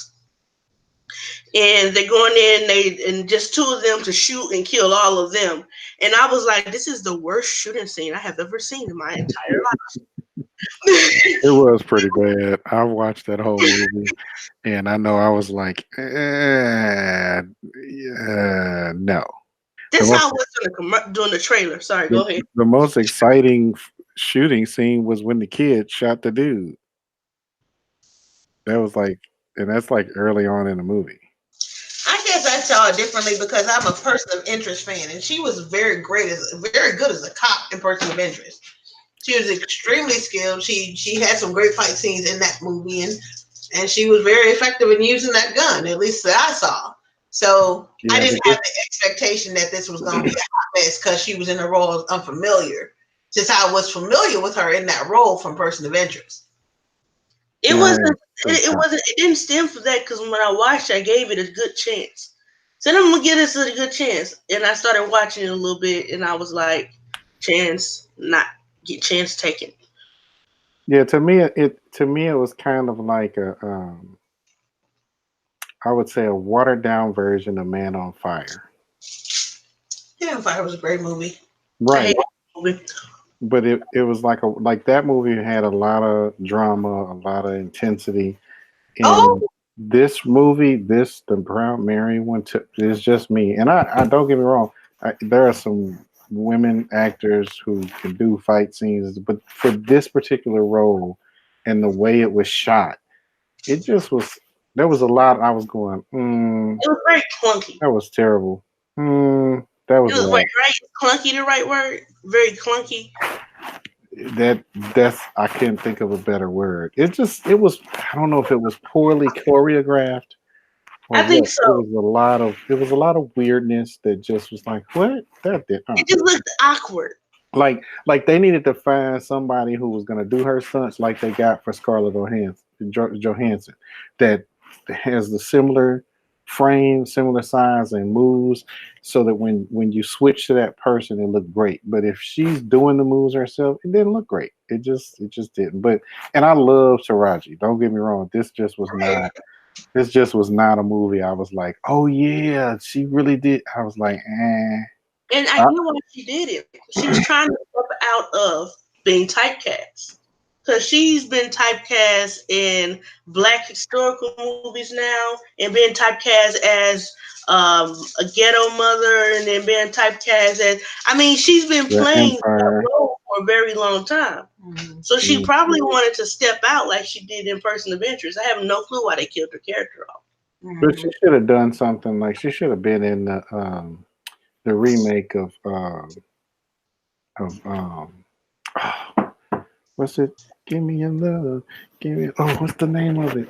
And they're going in, and just two of them to shoot and kill all of them. And I was like, this is the worst shooting scene I have ever seen in my entire life. it was pretty bad. I watched that whole movie, and I know I was like, no. The This how I most was doing the trailer. Sorry, the, go ahead. the most exciting shooting scene was when the kid shot the dude. That was like, and that's like early on in the movie. I guess I saw it differently because I'm a person of interest fan, and she was very good as a cop in Person of Interest. She was extremely skilled. She had some great fight scenes in that movie, and she was very effective in using that gun. At least that I saw. So I Yeah, didn't have the expectation that this was going to be a hot mess because she was in a role as unfamiliar. Just how I was familiar with her in that role from Person of Interest. It yeah, wasn't. It didn't stem from that because when I watched, I gave it a good chance. Said I'm gonna give this a good chance, and I started watching it a little bit, and I was like, chance not get chance taken. yeah. To me it was kind of like a I would say a watered down version of Man on Fire. Yeah, Fire was a great movie. I hate Right. that movie. But it was like that movie had a lot of drama, a lot of intensity. Oh, And this movie, the Proud Mary one, is just me. And I don't get me wrong, there are some women actors who can do fight scenes, but for this particular role and the way it was shot, it just was. There was a lot. I was going, It was very clunky. that was terrible. That It was was wrong. right. Clunky, the right word. Very clunky. That that's I can't think of a better word. It was. I don't know if it was poorly choreographed or I think what. so. It was a lot of weirdness that just was like, what? That did It just looked awkward. like they needed to find somebody who was gonna do her stunts like they got for Scarlett Johansson that has the similar frame, similar size and moves, so that when you switch to that person, it looked great. But if she's doing the moves herself, it didn't look great. It just didn't. But and I love Taraji. Don't get me wrong. This just was not a movie. I was like, oh yeah, she really did. I was like, eh. And I I, knew why she did it. She was trying to step out of being typecast. Because she's been typecast in black historical movies now, and being typecast as a ghetto mother, and then being typecast as, I mean, she's been the playing that Empire. role for a very long time. Mhm. So she Mm, probably wanted to step out like she did in Person of Interest. I have no clue why they killed her character off. but she Mhm. should have done something like she should have been in the remake of what's it? Give me your love. Give me. Oh, what's the name of it?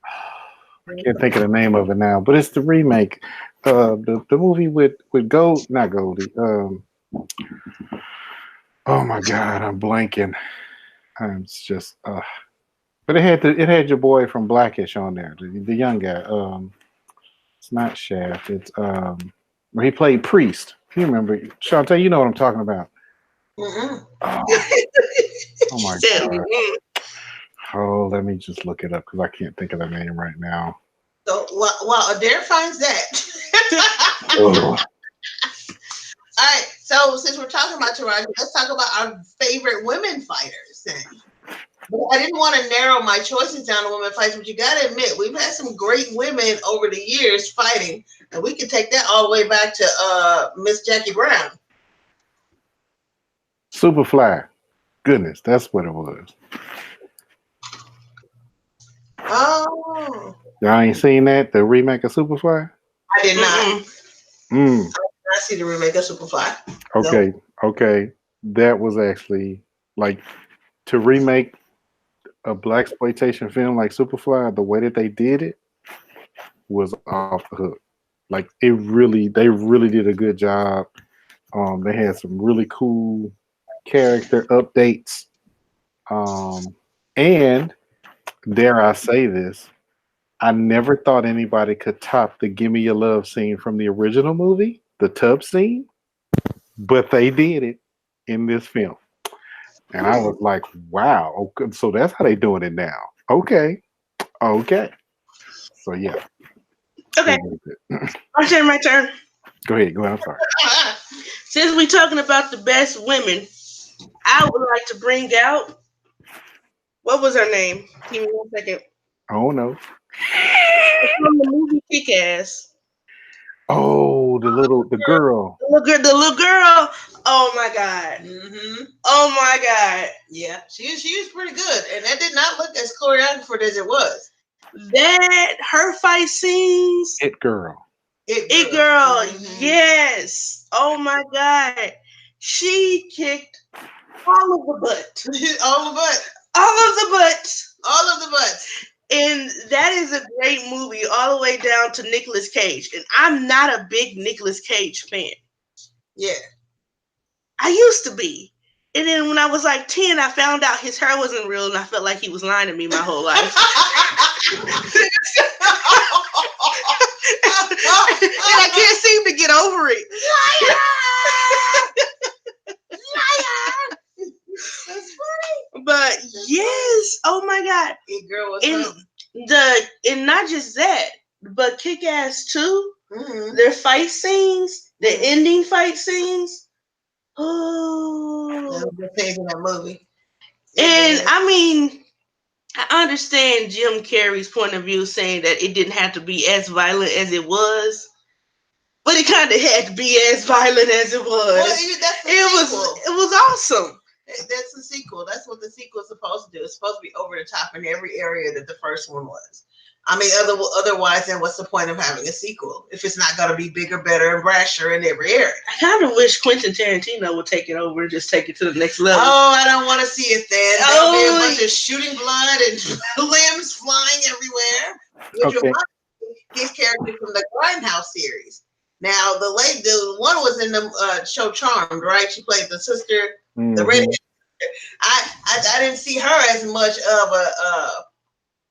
I can't think of the name of it now, but it's the remake. The movie with Gold, not Goldie. Oh my God, I'm blanking. It's just. But it had your boy from Blackish on there, the young guy. It's not Shaft. It's where he played Priest. You remember, Shantae? You know what I'm talking about. Mhm. Oh, oh She my said, God. mm-hmm. Oh, let me just look it up because I can't think of the name right now. So while Adair finds that. Oh, All right, so since we're talking about Taraji, let's talk about our favorite women fighters. Then. I didn't want to narrow my choices down to women fights, but you got to admit we've had some great women over the years fighting, and we can take that all the way back to Miss Jackie Brown. Superfly. Goodness, that's what it was. Oh, Y'all ain't seen that? The remake of Superfly? I did not. I Mm-mm. did Mm. not see the remake of Superfly. Nope. Okay, okay. That was actually like to remake a black exploitation film like Superfly. The way that they did it was off the hook. Like they really did a good job. They had some really cool character updates. Um, and dare I say this, I never thought anybody could top the "Give Me Your Love" scene from the original movie, the tub scene, but they did it in this film, and I Hmm. was like, "Wow!" Okay, so that's how they doing it now. Okay, okay. So yeah, Okay, it was good. my turn, my turn. Go ahead, go ahead. I'm sorry. Since we're talking about the best women, I would like to bring out, what was her name? Give me 1 second. Oh no. From the movie Kick Ass. Oh, the girl. The little girl. Oh my god. Hmm. Oh my god. Yeah, she was pretty good, and that did not look as choreographed as it was. That her fight scenes. It girl. It It girl. girl, Hmm. yes. Oh my god. She kicked all of the butt. All the butt, All of the butt. all of the butts. And that is a great movie, all the way down to Nicolas Cage. And I'm not a big Nicolas Cage fan. Yeah. I used to be. And then when I was like 10, I found out his hair wasn't real, and I felt like he was lying to me my whole life. And I can't seem to get over it. Liar! That's funny. But yes, oh my god. It girl was And something. and not just that, but Kick Ass 2, Mm-hmm. their fight scenes, the Mhm. ending fight scenes. That Oh. was the page in that movie. And Yeah. I mean, I understand Jim Carrey's point of view saying that it didn't have to be as violent as it was, but it kind of had to be as violent as it Well, was. that's the It was sequel. it was awesome. That's the sequel. That's what the sequel is supposed to do. It's supposed to be over the top in every area that the first one was. I mean, otherwise, then what's the point of having a sequel if it's not going to be bigger, better, and brasher in every area? I kind of wish Quentin Tarantino would take it over and just take it to the next level. Oh, I don't want to see it then. There'll be a Oh, bunch of shooting blood and limbs flying everywhere. Which Okay. reminds me, his character from the Grindhouse series. Now, the one was in the show Charmed, right? She played the sister, the redhead. Hmm. I didn't see her as much of a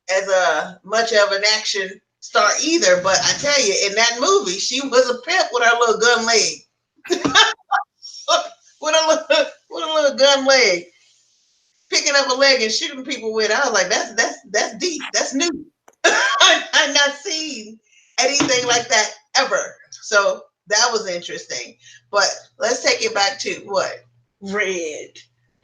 as a much of an action star either. But I tell you, in that movie, she was a pimp with her little gun leg, with a little gun leg, picking up a leg and shooting people with it. I was like, that's deep. That's new. I've not seen anything like that ever. So that was interesting. But let's take it back to what? Red.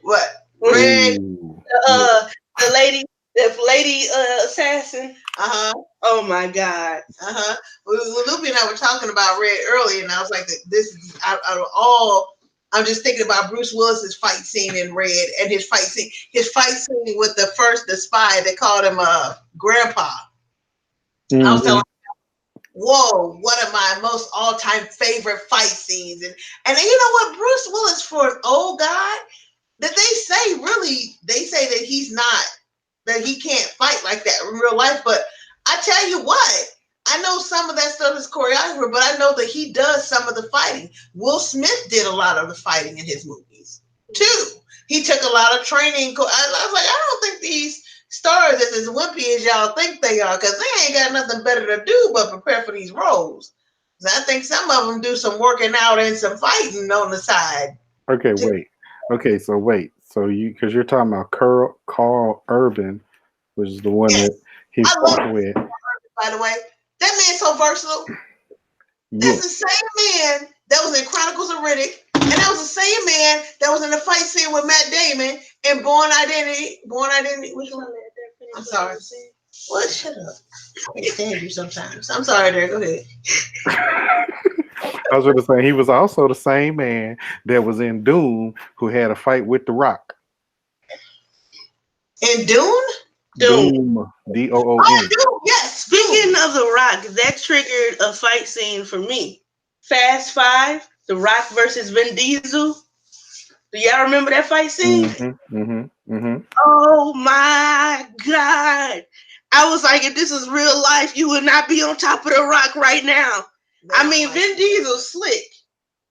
What? When she, Red. Ooh, yeah. the lady, the lady assassin. Uh huh. Oh my God. Uh huh. Loopy and I were talking about Red earlier, and I was like, this is out of all. I'm just thinking about Bruce Willis's fight scene in Red and his fight scene with the spy. They called him Grandpa. I was telling Hmm. whoa, one of my most all time favorite fight scenes. And you know what? Bruce Willis, for an old guy, that they say that he's not, that he can't fight like that in real life. But I tell you what, I know some of that stuff is choreographer, but I know that he does some of the fighting. Will Smith did a lot of the fighting in his movies too. He took a lot of training. I was like, I don't think these stars is as wimpy as y'all think they are, because they ain't got nothing better to do but prepare for these roles. So I think some of them do some working out and some fighting on the side. Okay, Too. wait. Okay, so wait. So because you're talking about Carl Urban, which is the one Yes, that he I love fought with. it, by the way. That man's so versatile. That's Yes. the same man that was in Chronicles of Riddick, and that was the same man that was in the fight scene with Matt Damon in Born Identity. Born Identity. Which one? I'm sorry. What? Shut up. I can't stand you sometimes. I'm sorry, there. Go ahead. I was going to say he was also the same man that was in Doom who had a fight with The Rock. In Dune? Doom. Doom, Oh, Doom. Dune. Yes, Speaking Dune. of The Rock, that triggered a fight scene for me. Fast Five, The Rock versus Vin Diesel. Do y'all remember that fight scene? Mm-hmm, mm-hmm, mm-hmm. Oh my God. I was like, if this is real life, you would not be on top of The Rock right now. They I don't mean, like Vin each other. Diesel's slick.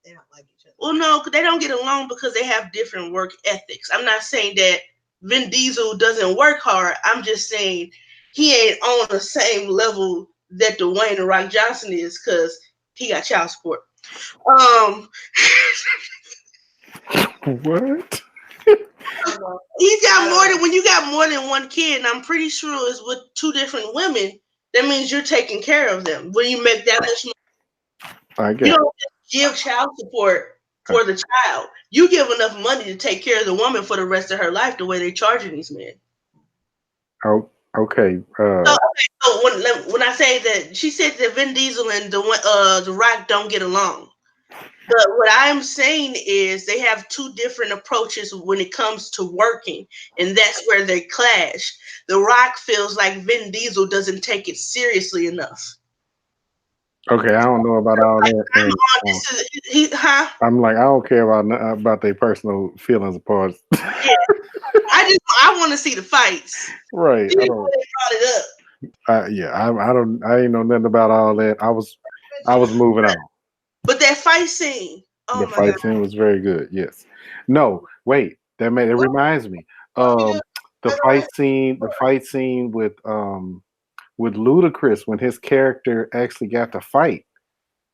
They don't like each other. Well, no, 'cause they don't get along because they have different work ethics. I'm not saying that Vin Diesel doesn't work hard. I'm just saying he ain't on the same level that Dwayne the Rock Johnson is because he got child support. Um, What? I don't know. he's I got don't more know. than when you got more than one kid, and I'm pretty sure it's with two different women. That means you're taking care of them. When you make that much money, I you get. don't just give child support for the child. You give enough money to take care of the woman for the rest of her life. The way they charging these men. Oh, okay. So when I say that, she said that Vin Diesel and the Rock don't get along. But what I'm saying is they have two different approaches when it comes to working, and that's where they clash. The Rock feels like Vin Diesel doesn't take it seriously enough. Okay, I don't know about all Like that, I'm and on this is he huh? I'm like, I don't care about their personal feelings of parts. Yeah, I want to see the fights. Right. I Even don't. when they brought it up, Yeah. I don't. I ain't know nothing about all that. I was moving on. but that fight scene, The oh my God, fight scene was very good. Yes. No. Wait. It What reminds me. are we doing, Um, the by the fight way? scene. The fight scene with Ludacris when his character actually got to fight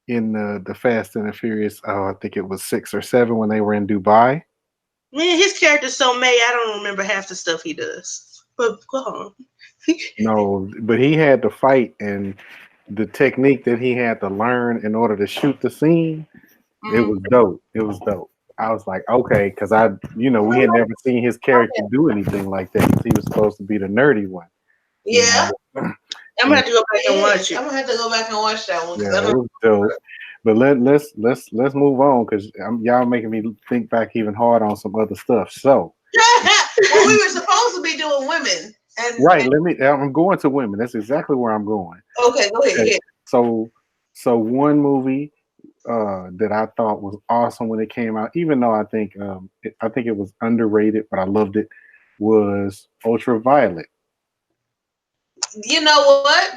in the Fast and the Furious. Oh, I think it was 6 or 7 when they were in Dubai. man, his character's so made. I don't remember half the stuff he does. But go on. No, but he had to fight, and the technique that he had to learn in order to shoot the scene, it Mm-hmm. was dope. It was dope. I was like, okay, because we had never seen his character do anything like that. 'Cause he was supposed to be the nerdy one, you Yeah, know. I'm gonna And have to go back and watch I'm it. gonna have to go back and watch that one because I yeah, it don't. was dope. But let's move on because y'all making me think back even hard on some other stuff. So Well, we were supposed to be doing women, right, and I'm going to women. That's exactly where I'm going. okay, go ahead. Okay, Yeah. so one movie that I thought was awesome when it came out, even though I think it was underrated, but I loved it, was Ultraviolet You know what?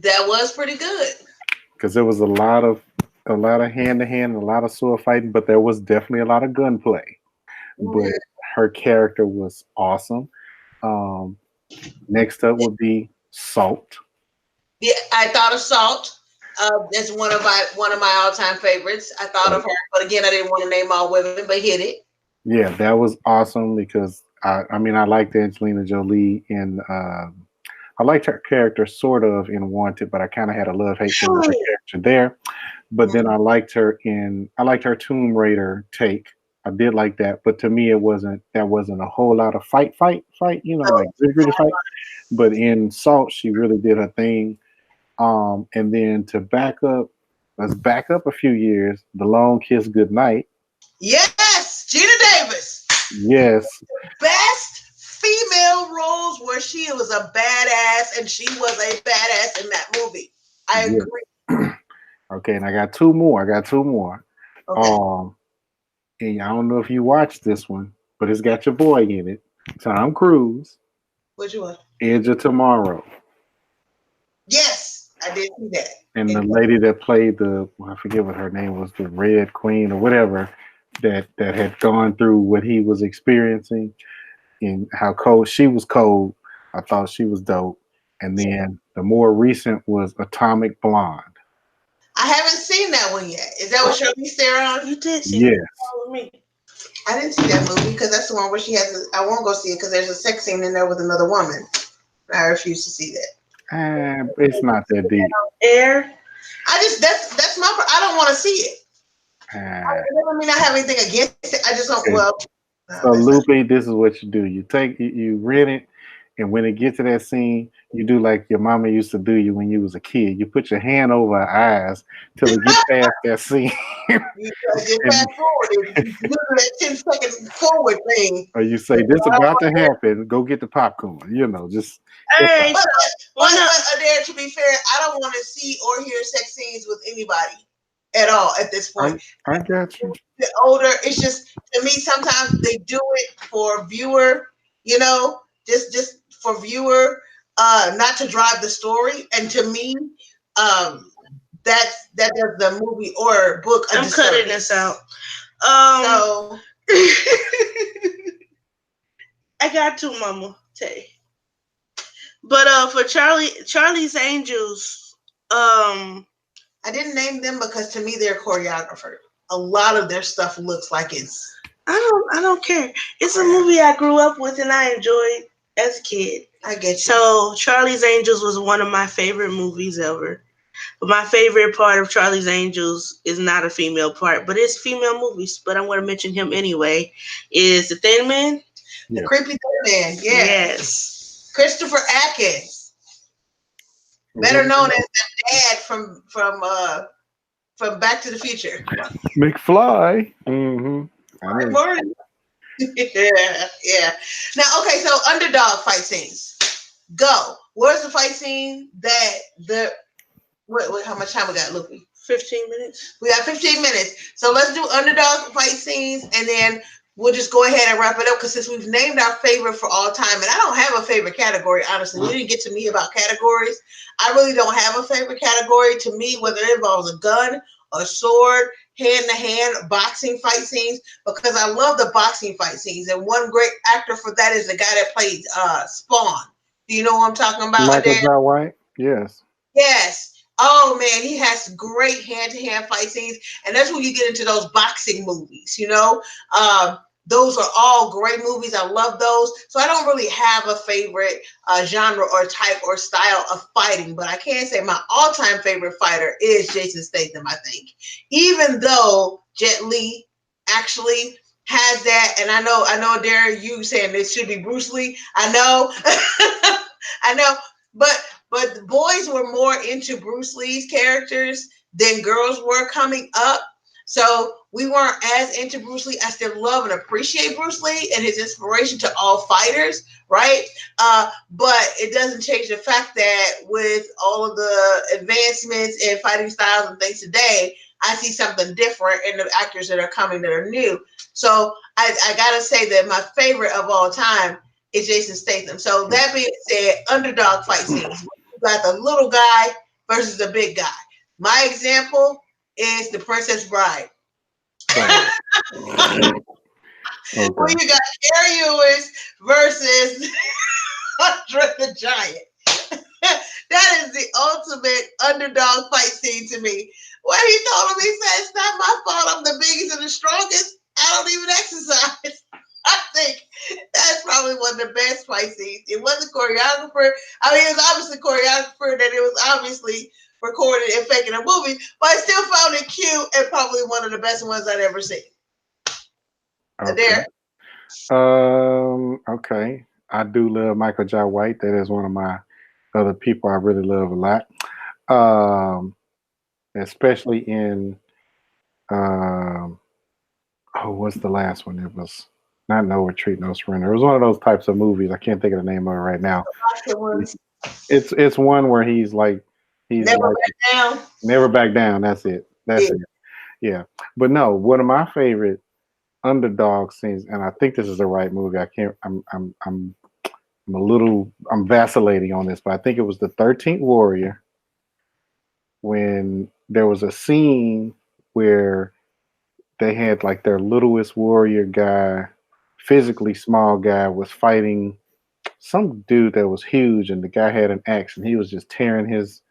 That was pretty good. because there was a lot of hand to hand, a lot of sword fighting, but there was definitely a lot of gunplay. But Mhm. her character was awesome. Um, Next up would be Salt. Yeah, I thought of Salt. That's one of my all time favorites. I thought of her, but again, I didn't want to name all women, but hit it. Yeah, that was awesome because I mean, I liked Angelina Jolie in. I liked her character sort of in Wanted, but I kind of had a love hate thing with her character there. But then I liked her Tomb Raider take. I did like that, but to me, that wasn't a whole lot of fight. You know, like really fight. But in Salt, she really did her thing. And then to let's back up a few years. The Long Kiss Goodnight. Yes, Gina Davis. Yes, Best female roles where she was a badass and she was a badass in that movie. I yes. agree. Okay, and I got two more. I got two more. Okay. Um, and I don't know if you watched this one, but it's got your boy in it, Tom Cruise, Which one? Edge of Tomorrow, Yes, I did see that. and the And lady that played I forget what her name was, the Red Queen or whatever, that had gone through what he was experiencing and how cold she was cold. I thought she was dope. And yeah, then the more recent was Atomic Blonde. I haven't seen that one yet. Is that what Charlize Theron? You did see that Yes. with me. I didn't see that movie because that's the one where she has. I won't go see it because there's a sex scene in there with another woman. I refuse to see that. It's not that deep. Air. I just that's my. I don't want to see it. Uh, It doesn't mean I have anything against it. I just don't. okay. Well, no, So that's not. Lupe, this is what you do. You rent it, and when it gets to that scene, you do like your mama used to do you when you was a kid. You put your hand over her eyes till it get past that scene, You gotta get fast and forward. You do that 10-second forward thing. or you say this about to happen. Go get the popcorn. You know, just Alright, But, so but, one of but Adair, to be fair, I don't want to see or hear sex scenes with anybody at all at this point. I got you. The older, it's just to me sometimes they do it for viewer, just for viewer, not to drive the story. And to me, um, that does the movie or book a I'm cutting this disservice. out. Um So I got two, Mama. Tay. But for Charlie's Angels, I didn't name them because to me they're choreographer. A lot of their stuff looks like it's I don't care. It's a choreographed. movie I grew up with and I enjoyed as a kid. I get you. So Charlie's Angels was one of my favorite movies ever. But my favorite part of Charlie's Angels is not a female part, but it's female movies. But I'm going to mention him anyway. Is the Thin Man? The Yeah. creepy third man, yeah. Yes. Christopher Atkins, better known as the dad from Back to the Future. McFly. Mm-hmm. I Right, know. Martin? Yeah, yeah. Now, okay, so underdog fight scenes. Go. Where's the fight scene that the what how much time we got, Luffy? 15 minutes. We got 15 minutes. So let's do underdog fight scenes and then we'll just go ahead and wrap it up because since we've named our favorite for all time, and I don't have a favorite category, honestly. We didn't get to me about categories. I really don't have a favorite category. To me, whether it involves a gun, a sword, hand to hand, boxing fight scenes, because I love the boxing fight scenes. And one great actor for that is the guy that played Spawn. Do you know what I'm talking about, Michael Adair? Jai White. Yes. Yes. Oh man, he has great hand-to-hand fight scenes, and that's when you get into those boxing movies. Those are all great movies. I love those. So I don't really have a favorite genre or type or style of fighting, but I can say my all-time favorite fighter is Jason Statham. I think, even though Jet Li actually has that, and I know, Darren, you saying it should be Bruce Lee. I know, I know, but the boys were more into Bruce Lee's characters than girls were coming up. So we weren't as into Bruce Lee. I still love and appreciate Bruce Lee and his inspiration to all fighters, right? But it doesn't change the fact that with all of the advancements in fighting styles and things today, I see something different in the actors that are coming that are new. So I gotta say that my favorite of all time is Jason Statham. So that being said, underdog fight scenes. You got the little guy versus the big guy. My example is The Princess Bride. Oh, Where okay. you got Gary Lewis versus Andre the Giant. That is the ultimate underdog fight scene to me. Where he told him, he said, "It's not my fault. I'm the biggest and the strongest. I don't even exercise." I think that's probably one of the best fight scenes. It wasn't choreographer. I mean, it was obviously choreographer that it was obviously recorded and faking a movie, but I still found it cute and probably one of the best ones I'd ever seen. Okay. There. Okay. I do love Michael Jai White. That is one of my other people I really love a lot. Um, Especially in um, oh, what's the last one? It was not No Retreat, No Surrender. It was one of those types of movies. I can't think of the name of it right now. Oscar ones. It's one where he's Never like Back Down. never back down. That's it. Yeah. That's it. Yeah. But no, one of my favorite underdog scenes, and I think this is the right movie. I can't. I'm a little. I'm vacillating on this, but I think it was the 13th Warrior when there was a scene where they had like their littlest warrior guy, physically small guy, was fighting some dude that was huge, and the guy had an axe, and he was just tearing his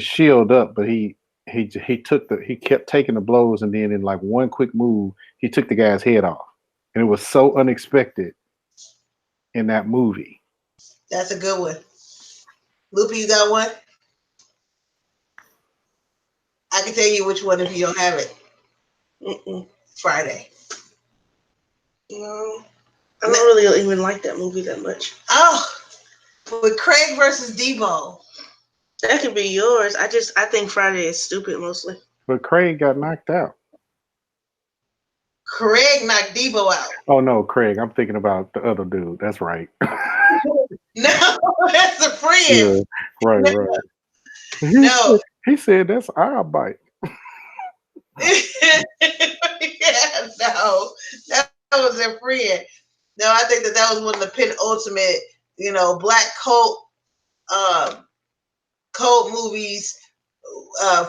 shield up, but he kept taking the blows, and then in like one quick move, he took the guy's head off, and it was so unexpected in that movie. That's a good one. Loopy, you got one? I can tell you which one if you don't have it. Mm-mm. Friday. No, I don't really even like that movie that much. Oh, with Craig versus Debo. That could be yours. I think Friday is stupid mostly. But Craig got knocked out. Craig knocked Debo out. Oh no, Craig. I'm thinking about the other dude. That's right. No, that's a friend. Yeah, right, No, right. He no. said, he said that's our bite. Yeah, no, that was their friend. No, I think that was one of the penultimate, black uh, cult movies,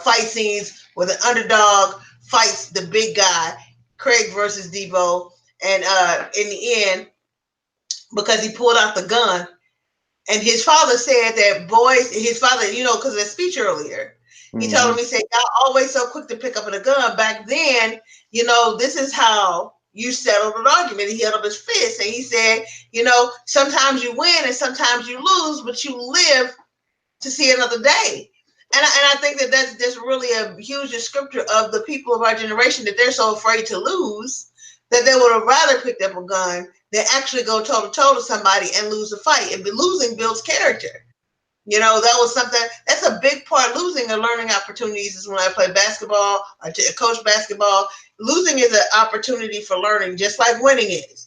fight scenes where the underdog fights the big guy, Craig versus Debo, and in the end, because he pulled out the gun, and his father said that boys, his father, because of the speech earlier, he told him, Hmm. he said, "Y'all always so quick to pick up a gun. Back then, this is how you settled an argument." He held up his fist and he said, sometimes you win and sometimes you lose, but you live to see another day. And I think that that's just really a huge descriptor of the people of our generation, that they're so afraid to lose that they would have rather picked up a gun than actually go toe to toe to somebody and lose a fight. And losing builds character. That was something, that's a big part. Losing and learning opportunities is when I play basketball, I coach basketball. Losing is an opportunity for learning, just like winning is.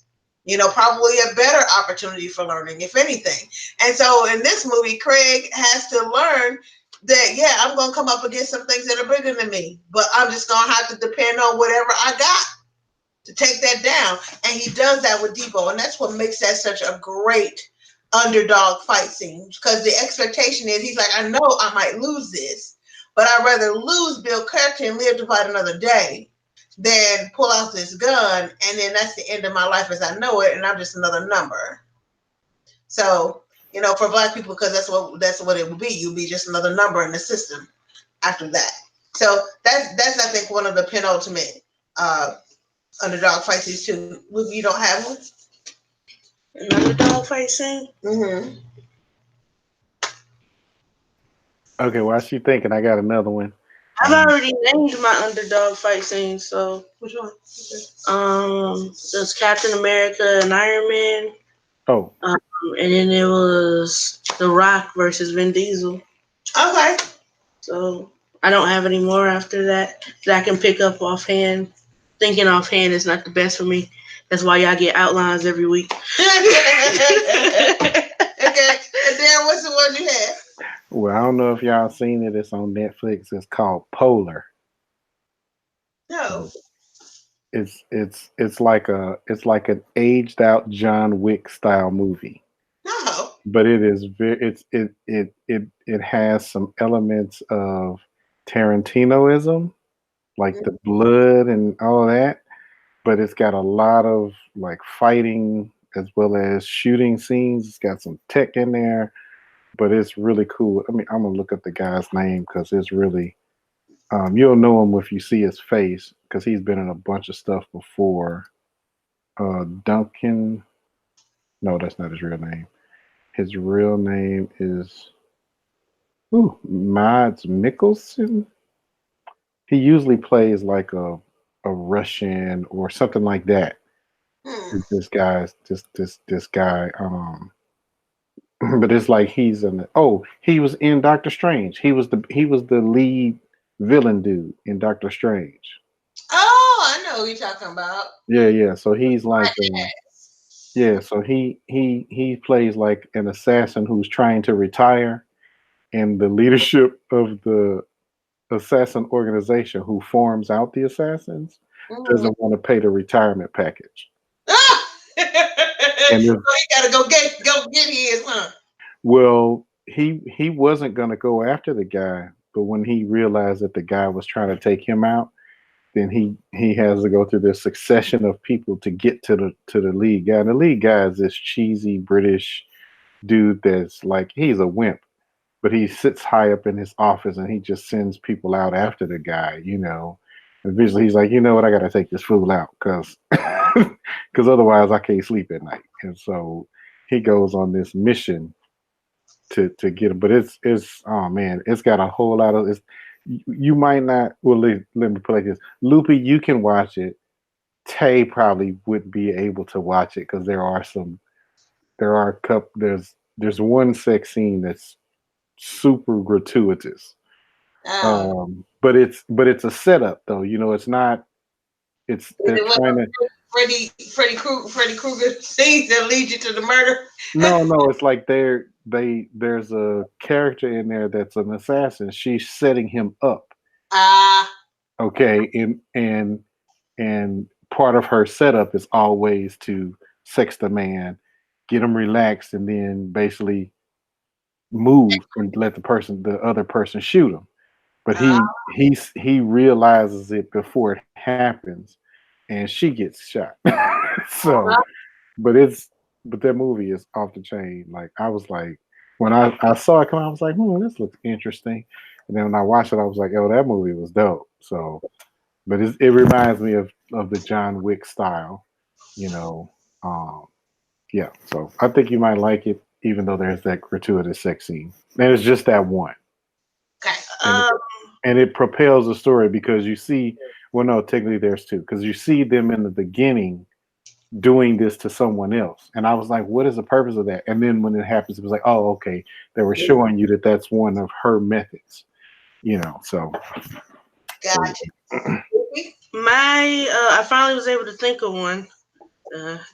Probably a better opportunity for learning, if anything. And so in this movie, Craig has to learn that, yeah, I'm going to come up against some things that are bigger than me, but I'm just going to have to depend on whatever I got to take that down. And he does that with Debo. And that's what makes that such a great underdog fight scene, because the expectation is, he's like, I know I might lose this, but I'd rather lose, build character, and live to fight another day than pull out this gun and then that's the end of my life as I know it, and I'm just another number. So, for black people, because that's what it would be. You'll be just another number in the system after that. So that's I think one of the penultimate underdog fight scenes too. You don't have one? An underdog fight scene? Mm-hmm. Okay, while she thinking, I got another one. I've Um, already named my underdog fight scene, so Which one? there's Captain America and Iron Man. oh, Um, and then there was The Rock versus Vin Diesel. Okay. So I don't have any more after that I can pick up offhand. Thinking offhand is not the best for me. That's why y'all get outlines every week. Okay. And Darren, what's the one you had? well, I don't know if y'all seen it. It's on Netflix. It's called Polar. No. It's like an aged out John Wick style movie, No. but it is very it has some elements of Tarantinoism, like the blood and all that, but it's got a lot of like fighting as well as shooting scenes. It's got some tech in there. but it's really cool. I mean, I'm gonna look up the guy's name because it's really you'll know him if you see his face because he's been in a bunch of stuff before. Duncan, no, that's not his real name. His real name is Mads Mikkelsen. He usually plays like a Russian or something like that. Hmm. This guy. But it's like he's in. He was in Doctor Strange. He was the lead villain dude in Doctor Strange. Oh, I know who you're talking about. Yeah, yeah. So he's like, Black ass. yeah. So he plays like an assassin who's trying to retire, and the leadership of the assassin organization who forms out the assassins Mhm. doesn't want to pay the retirement package. Ah! So And he gotta go get his, huh? well, he wasn't going to go after the guy, but when he realized that the guy was trying to take him out, then he has to go through this succession of people to get to the lead guy. And the lead guy is this cheesy British dude that's like he's a wimp, but he sits high up in his office and he just sends people out after the guy, you know. Eventually, he's like, you know what, I got to take this fool out because otherwise I can't sleep at night. And so he goes on this mission to get him. But it's oh man, it's got a whole lot of it's. You might not. Well, let me put it like this: Loopy, you can watch it. Tay probably wouldn't be able to watch it because there are a couple. There's one sex scene that's super gratuitous. Oh. But it's a setup though. You know, it's not. It's Is they're it one trying to. of Freddy Krueger scenes that lead you to the murder? No, it's like there's a character in there that's an assassin. She's setting him up. Ah, Okay, and part of her setup is always to sex the man, get him relaxed, and then basically move and let the other person shoot him. But ah, he realizes it before it happens, and she gets shot. So, but but that movie is off the chain. Like I was like, when I saw it come out, I was like, this looks interesting. And then when I watched it, I was like, oh, that movie was dope. So, but it reminds me of the John Wick style, you know. Um, yeah, so I think you might like it, even though there's that gratuitous sex scene, and it's just that one, okay. and Um, it propels the story because you see, well, no, technically there's two, because you see them in the beginning doing this to someone else, and I was like, what is the purpose of that? And then when it happens, it was like, oh, okay, they were showing you that that's one of her methods, you know. So Gotcha. I finally was able to think of one.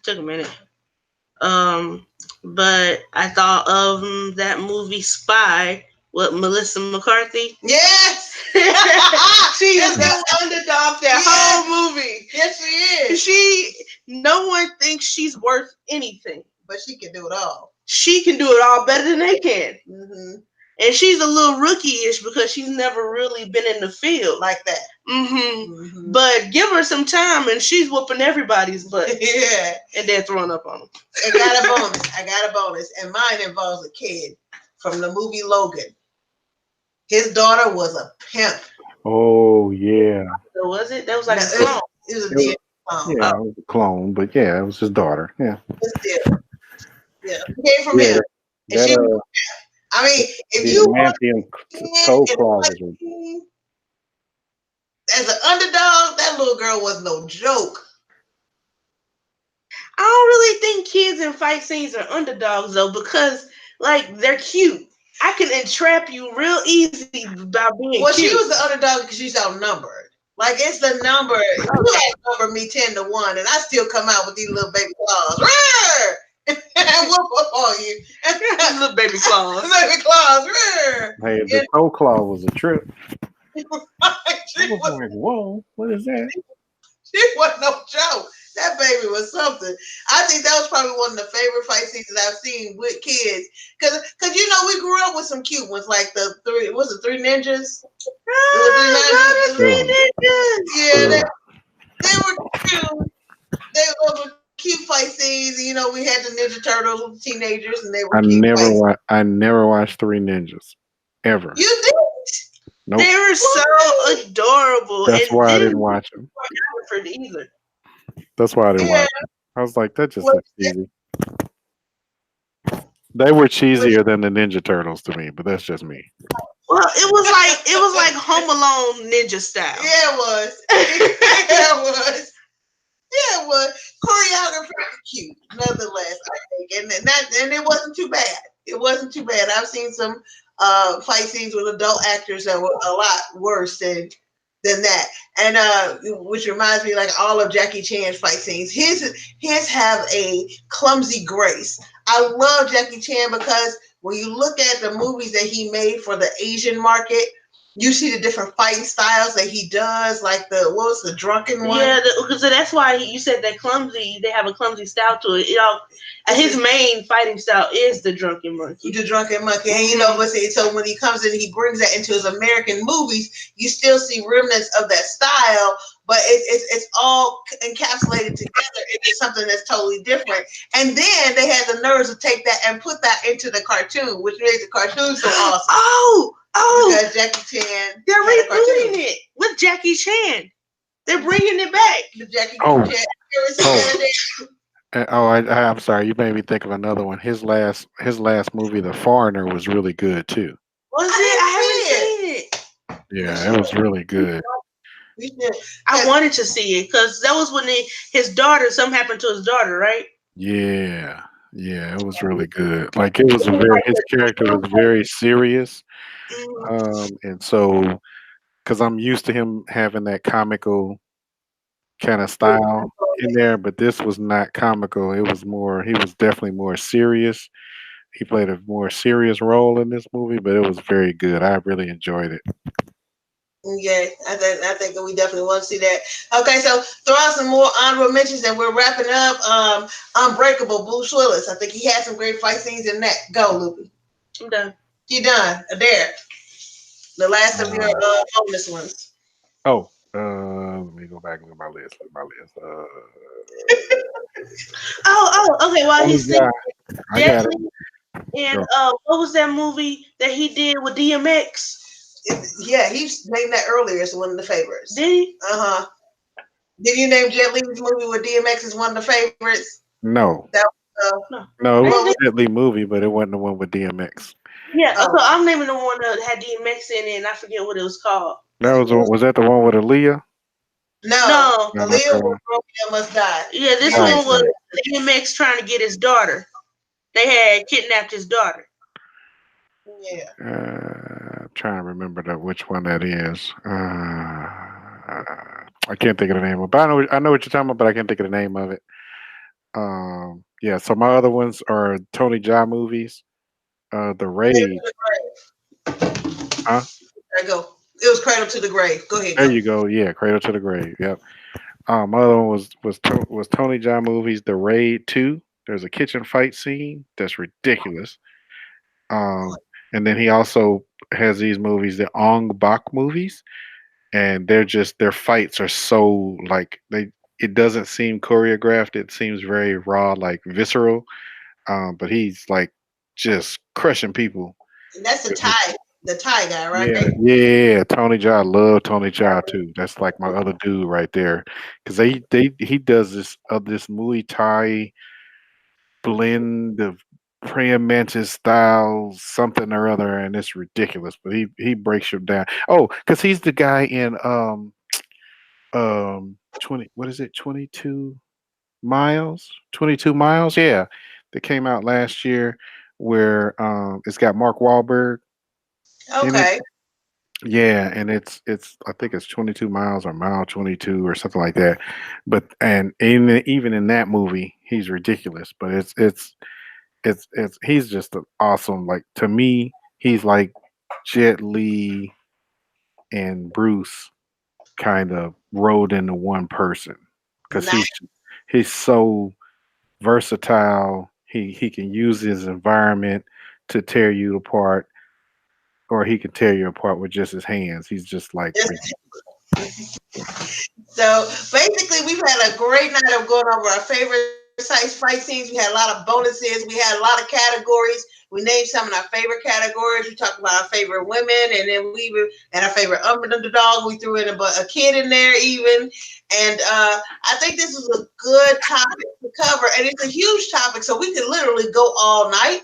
Took a minute. But I thought of that movie Spy with Melissa McCarthy. Yes. She is Yes, the underdog that yes. whole movie. Yes, she is. No one thinks she's worth anything. But she can do it all. She can do it all better than they can. Hmm. And she's a little rookie-ish because she's never really been in the field. Like that. Mm-hmm. But give her some time and she's whooping everybody's butt. Yeah. And they're throwing up on them. I got a bonus. I got a bonus. And mine involves a kid from the movie Logan. His daughter was a pimp. oh yeah, So was it? That was like No, a clone. it was a It was- dead clown. yeah, it was a clone, but yeah, it was his daughter. Yeah, But still, yeah, it came from yeah, him. And that she, I mean, if the you want adamantium to toe and claw like, was as an underdog, that little girl was no joke. I don't really think kids in fight scenes are underdogs though, because like they're cute. I can entrap you real easy by being Well, cute. she was the underdog because she's outnumbered. Like it's the number. You outnumber me 10-1, and I still come out with these little baby claws. Roar! And whoop up on you. Little baby claws. Baby claws. Roar! Hey, Yeah. the toe claw was a trip. she, I was was, like, whoa, what is that? she wasn't no joke. That baby was something. I think that was probably one of the favorite fight scenes that I've seen with kids. Cause you know we grew up with some cute ones like the Three Ninjas? Ah, Three Ninjas. Yeah, they were cute. They were cute fight scenes. You know, we had the Ninja Turtles with the teenagers, and they were I cute never fights. I never watched Three Ninjas ever. You did Nope. They were so what? adorable, That's and why I then didn't watch them. Alfred either. That's why I didn't Yeah. watch them. I was like, that just What? looks cheesy. They were What? cheesier than the Ninja Turtles to me, but that's just me. Well, it was like Home Alone ninja style. Yeah, it was. Yeah, it was. Yeah, it was. Choreography was cute, nonetheless. I think, and it wasn't too bad. It wasn't too bad. I've seen some fight scenes with adult actors that were a lot worse than that. And which reminds me, like all of Jackie Chan's fight scenes, his have a clumsy grace. I love Jackie Chan because when you look at the movies that he made for the Asian market, you see the different fighting styles that he does, like what was the drunken Yeah, one? so that's why you said that clumsy. They have a clumsy style to it. This His is main fighting style is the drunken monkey. the drunken monkey. And you know, but see, so when he comes in, he brings that into his American movies. You still see remnants of that style, but it's all encapsulated together into something that's totally different. And then they had the nerves to take that and put that into the cartoon, which made the cartoon so awesome. Oh, Because Jackie Chan they're had a cartoon. rebooting it with Jackie Chan. They're bringing it back. The Jackie Oh, Chan. You ever seen oh, that? I'm sorry. You made me think of another one. His last movie, The Foreigner, was really good too. Was I it? didn't I see it. haven't seen it. We Yeah, it should. was really good. We should. I 'Cause wanted to see it because that was when his daughter. Something happened to his daughter, right? Yeah, yeah, it was really good. Like it was a very his character was very serious, Mhm. and so because I'm used to him having that comical kind of style in there, but this was not comical. It was more. He was definitely more serious. He played a more serious role in this movie, but it was very good. I really enjoyed it. Yeah, I think that we definitely want to see that. Okay, so throw out some more honorable mentions, and we're wrapping up. Unbreakable, Bruce Willis. I think he had some great fight scenes in that. Go, Loopy. I'm done. You done? There, the last of your Uh, bonus ones. oh, let me go back and look at my list. Look at my list. Okay. Well, Only he's singing guy I Jet got it. Li, and Go. what was that movie that he did with DMX? Yeah, he named that earlier as one of the favorites. Did he? Uh huh. Did you name Jet Li's movie with DMX as one of the favorites? No, That was, No, no, it I was didn't what think. was? a Jet Li movie, but it wasn't the one with DMX. Yeah. So Oh, I'm naming the one that had DMX in it, and I forget what it was called. That was that the one with Aaliyah? no, No. No, not Aaliyah that was one. Romeo Must Die. Yeah, this Right, one DMX. was right. DMX trying to get his daughter. They had kidnapped his daughter. Yeah. Trying to remember which one that is. I can't think of the name of it, but I know what you're talking about, but I can't think of the name of it. Yeah. So my other ones are Tony Jaa movies. The Cradle Raid. to the grave. Huh? There you go. It was Cradle to the Grave. Go ahead, There go. you go. Yeah, Cradle to the Grave. Yep. My other one was Tony Jaa movies. The Raid 2. There's a kitchen fight scene that's ridiculous. Um, and then he also has these movies, the Ong Bak movies, and their fights are so like they. It doesn't seem choreographed. It seems very raw, like visceral. But he's like just crushing people. And that's With The Thai guy, Yeah, right? yeah, Tony Jaa. I love Tony Jaa too. That's like my other dude right there, because he does this Muay Thai blend of praying mantis style something or other, and it's ridiculous. But he breaks you down. Oh, because he's the guy in 20, what is it, 22 miles, yeah, that came out last year, where it's got Mark Wahlberg in it. Okay. Yeah, and it's I think it's 22 miles or mile 22 or something like that. But and even in that movie, he's ridiculous. But it's he's just an awesome. Like to me, he's like Jet Li and Bruce kind of rolled into one person because Nice. he's so versatile. He can use his environment to tear you apart, or he can tear you apart with just his hands. He's just like So basically, we've had a great night of going over our favorites fight scenes. We had a lot of bonuses. We had a lot of categories. We named some of our favorite categories. We talked about our favorite women, and then and our favorite underdog. We threw in a kid in there even. And I think this is a good topic to cover, and it's a huge topic, so we could literally go all night,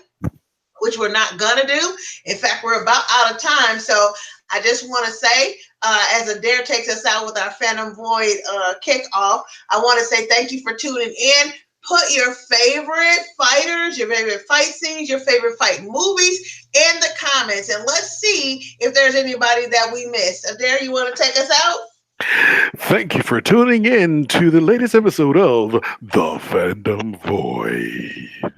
which we're not gonna do. In fact, we're about out of time. So I just want to say, as Adair takes us out with our Phantom Void kickoff, I want to say thank you for tuning in. Put your favorite fighters, your favorite fight scenes, your favorite fight movies in the comments, and let's see if there's anybody that we missed. Adair, you want to take us out? Thank you for tuning in to the latest episode of The Fandom Void.